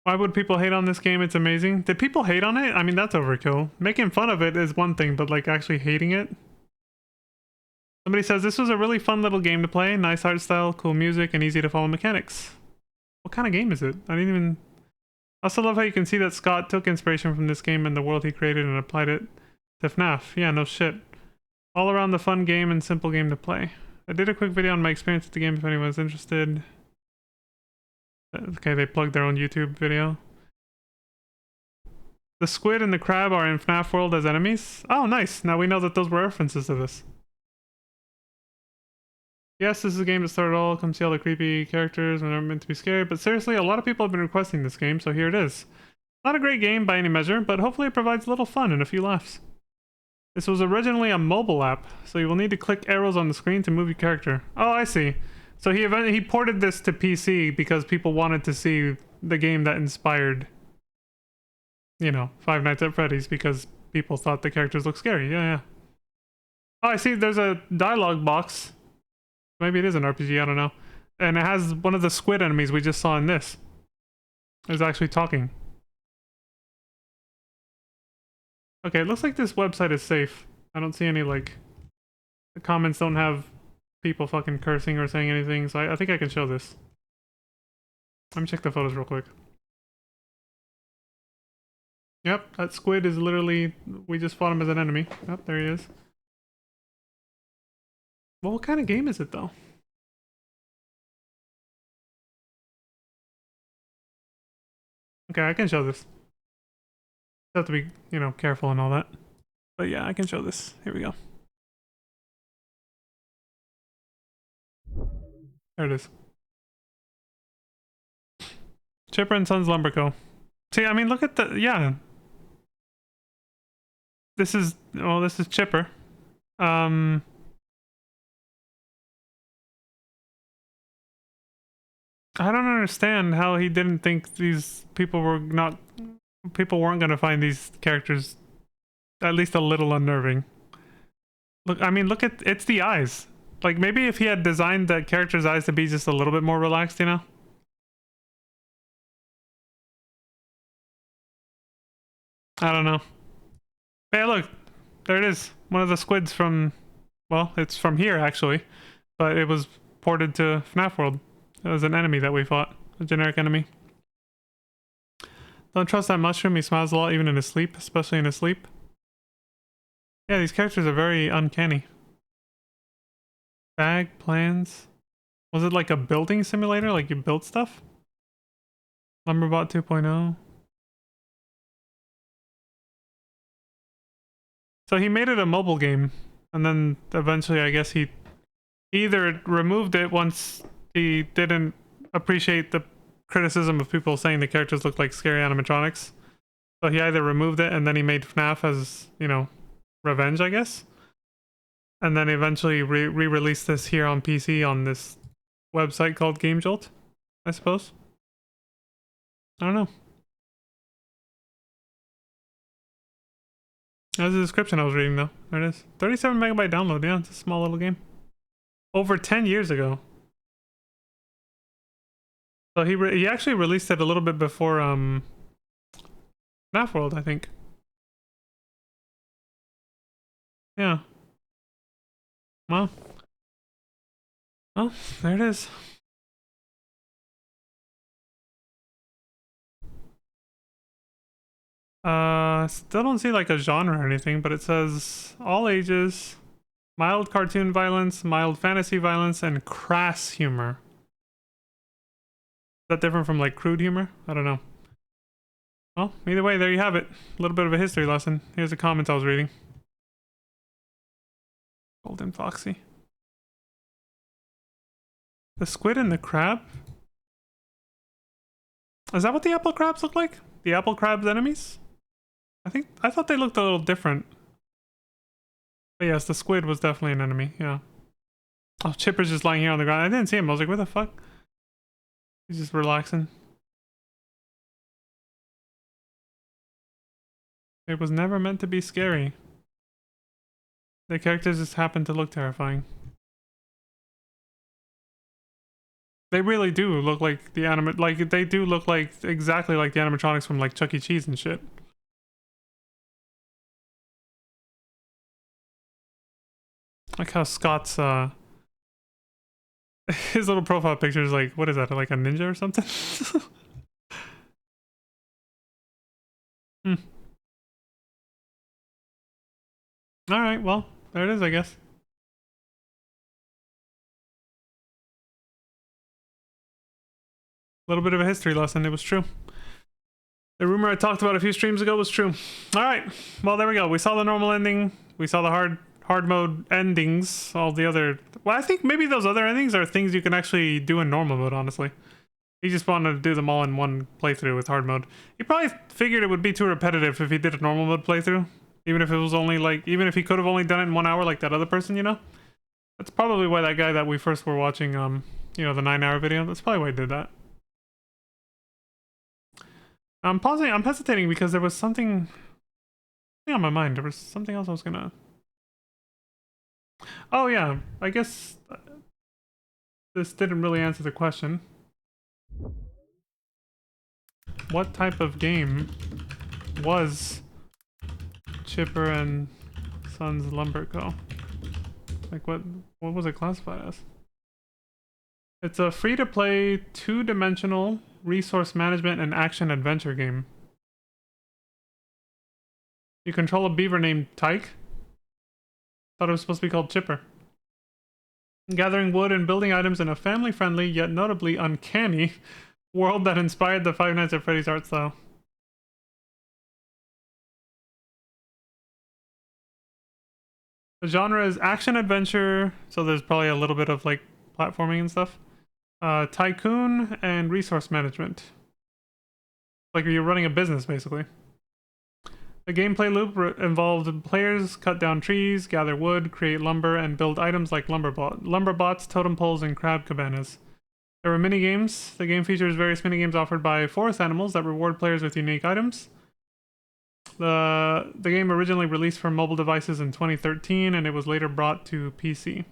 Why would people hate on this game? It's amazing. Did people hate on it? I mean, that's overkill. Making fun of it is one thing, but like actually hating it? Somebody says this was a really fun little game to play. Nice art style, cool music, and easy to follow mechanics. What kind of game is it? I didn't even... I also love how you can see that Scott took inspiration from this game and the world he created and applied it to FNaF. Yeah, no shit. All around the fun game and simple game to play. I did a quick video on my experience with the game if anyone's interested. Okay, they plugged their own YouTube video. The squid and the crab are in FNaF World as enemies. Oh, nice. Now we know that those were references to this. Yes, this is a game that started all. Come see all the creepy characters and they're meant to be scary. But seriously, a lot of people have been requesting this game, so here it is. Not a great game by any measure, but hopefully it provides a little fun and a few laughs. This was originally a mobile app, so you will need to click arrows on the screen to move your character. Oh, I see. So he ported this to PC because people wanted to see the game that inspired, you know, Five Nights at Freddy's, because people thought the characters looked scary. Yeah, yeah. Oh, I see. There's a dialogue box. Maybe it is an RPG. I don't know. And it has one of the squid enemies we just saw in this. It's actually talking. Okay, it looks like this website is safe. I don't see any, like... The comments don't have people fucking cursing or saying anything, so I think I can show this. Let me check the photos real quick. Yep, that squid is literally... We just fought him as an enemy. Yep, there he is. Well, what kind of game is it, though? Okay, I can show this. Have to be, you know, careful and all that. But yeah, I can show this. Here we go. There it is. Chipper and Sons Lumber Co. See, I mean, look at the... Yeah. This is... Well, this is Chipper. I don't understand how he didn't think these people were not... People weren't going to find these characters at least a little unnerving. Look, I mean, look at... It's the eyes. Like, maybe if he had designed the character's eyes to be just a little bit more relaxed, you know? I don't know. Hey, look. There it is. One of the squids from... Well, it's from here, actually. But it was ported to FNaF World. It was an enemy that we fought. A generic enemy. Don't trust that mushroom. He smiles a lot even in his sleep. Especially in his sleep. Yeah, these characters are very uncanny. Bag, plans. Was it like a building simulator? Like you built stuff? Lumberbot 2.0. So he made it a mobile game. And then eventually I guess he either removed it once he didn't appreciate the criticism of people saying the characters look like scary animatronics. So he either removed it and then he made FNaF as, you know, revenge, I guess. And then eventually re-released this here on PC on this website called Game Jolt, I suppose. I don't know. That's the description I was reading, though. There it is. 37 megabyte download. Yeah, it's a small little game. Over 10 years ago. So he actually released it a little bit before FNaF World, I think. Yeah. Well, there it is. Still don't see like a genre or anything, but it says all ages, mild cartoon violence, mild fantasy violence, and crass humor. Is that different from like crude humor? I don't know. Well, either way, there you have it. A little bit of a history lesson. Here's the comments I was reading. Golden Foxy. The squid and the crab? Is that what the apple crabs look like? The apple crab's enemies? I thought they looked a little different. But yes, the squid was definitely an enemy, yeah. Oh, Chipper's just lying here on the ground. I didn't see him. I was like, what the fuck? He's just relaxing. It was never meant to be scary. The characters just happen to look terrifying. They really do look like the they do look like exactly like the animatronics from like Chuck E. Cheese and shit. Like how Scott's his little profile picture is like, what is that, like a ninja or something? Hmm. Alright, well, there it is, I guess. A little bit of a history lesson, it was true. The rumor I talked about a few streams ago was true. Alright, well there we go. We saw the normal ending, we saw the hard mode endings, all the other... Well, I think maybe those other endings are things you can actually do in normal mode, honestly. He just wanted to do them all in one playthrough with hard mode. He probably figured it would be too repetitive if he did a normal mode playthrough. Even if it was only like... Even if he could have only done it in 1 hour like that other person, you know? That's probably why that guy that we first were watching, you know, the 9-hour video, that's probably why he did that. I'm pausing, I'm hesitating because there was something on my mind. There was something else I was gonna... Oh yeah, I guess this didn't really answer the question. What type of game was Chipper and Sons Lumber Co? Like what was it classified as? It's a free-to-play, two-dimensional resource management and action adventure game. You control a beaver named Tyke. Thought it was supposed to be called Chipper. Gathering wood and building items in a family-friendly yet notably uncanny world that inspired the Five Nights at Freddy's art style. The genre is action adventure, so there's probably a little bit of like platforming and stuff. Tycoon and resource management. Like you're running a business, basically. The gameplay loop involved players cut down trees, gather wood, create lumber, and build items like lumber bots, totem poles, and crab cabanas. There were mini games. The game features various mini games offered by forest animals that reward players with unique items. The game originally released for mobile devices in 2013, and it was later brought to PC.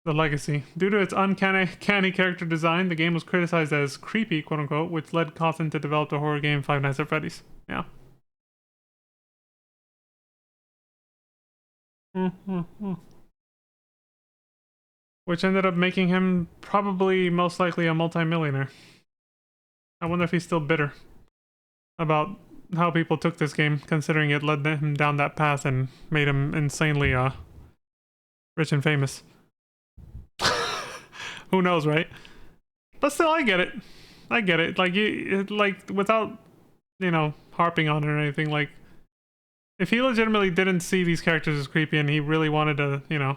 The legacy. Due to its uncanny character design, the game was criticized as creepy, quote-unquote, which led Cawthon to develop the horror game Five Nights at Freddy's. Yeah. Which ended up making him probably most likely a multi-millionaire. I wonder if he's still bitter about how people took this game, considering it led him down that path and made him insanely rich and famous. Who knows, right? But still, I get it. I get it. Like like without, you know, harping on it or anything. Like, if he legitimately didn't see these characters as creepy and he really wanted to, you know,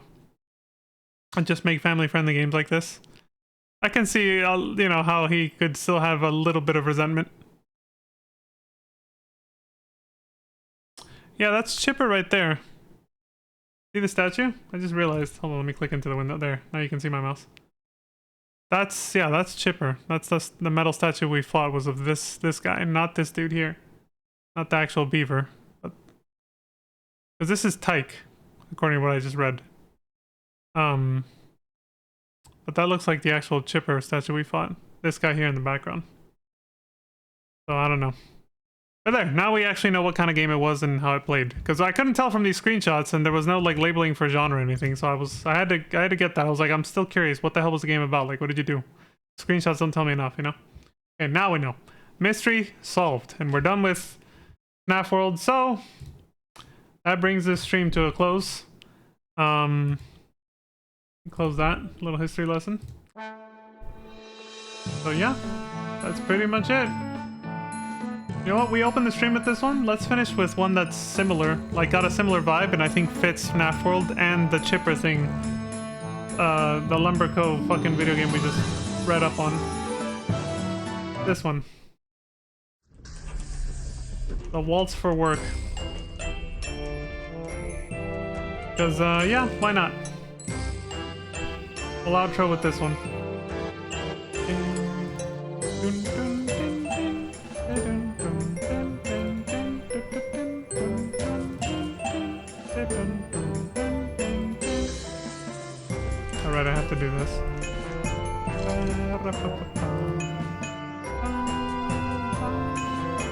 just make family-friendly games like this, I can see, you know, how he could still have a little bit of resentment. Yeah, that's Chipper right there. See the statue? I just realized. Hold on, let me click into the window there. Now you can see my mouse. That's, yeah, that's Chipper. That's the metal statue we fought was of this guy, not this dude here. Not the actual beaver. Because this is Tyke, according to what I just read. But that looks like the actual Chipper statue we fought. This guy here in the background. So I don't know. But there, now we actually know what kind of game it was and how it played. Because I couldn't tell from these screenshots, and there was no like labeling for genre or anything. So I had to get that. I was like, I'm still curious. What the hell was the game about? Like, what did you do? Screenshots don't tell me enough, you know. Okay, now we know. Mystery solved, and we're done with FNaF World. So that brings this stream to a close. Close that little history lesson. So yeah, that's pretty much it. You know what? We opened the stream with this one. Let's finish with one that's similar, like got a similar vibe, and I think fits FNaF World and the Chipper thing. The Lumber Co. fucking video game we just read up on. This one. The Waltz for Work. Because, yeah, why not? We'll outro with this one. Alright, I have to do this.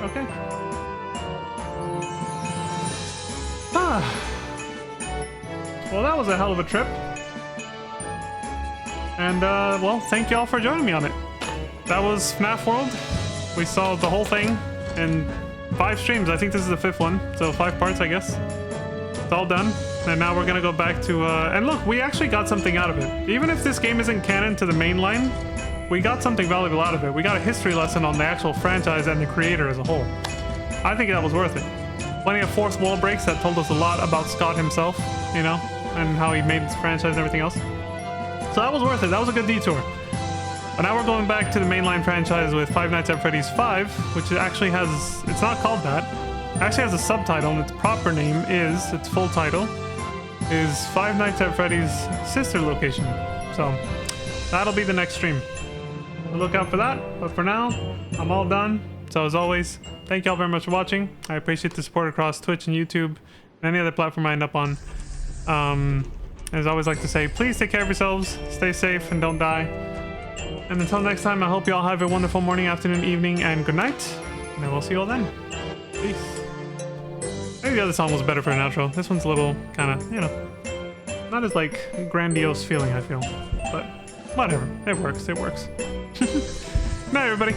Okay. Well, that was a hell of a trip. And, well, thank y'all for joining me on it. That was FNaF World. We saw the whole thing in 5 streams. I think this is the 5th one, so 5 parts, I guess. It's all done. And now we're gonna go back to, and look, we actually got something out of it. Even if this game isn't canon to the main line, we got something valuable out of it. We got a history lesson on the actual franchise and the creator as a whole. I think that was worth it. Plenty of fourth wall breaks that told us a lot about Scott himself, you know, and how he made this franchise and everything else. So that was worth it. That was a good detour. But now we're going back to the mainline franchise with Five Nights at Freddy's 5, which actually has, it's not called that. It actually has a subtitle, and its proper name is, its full title, is Five Nights at Freddy's Sister Location. So that'll be the next stream. Look out for that. But for now, I'm all done. So as always, thank y'all very much for watching. I appreciate the support across Twitch and YouTube and any other platform I end up on. As I always like to say, please take care of yourselves, stay safe, and don't die. And until next time, I hope you all have a wonderful morning, afternoon, evening, and good night. And I will see you all then. Peace. Maybe the other song was better for an outro. This one's a little kind of, you know, not as like grandiose feeling, I feel. But whatever. It works. It works. Night, everybody.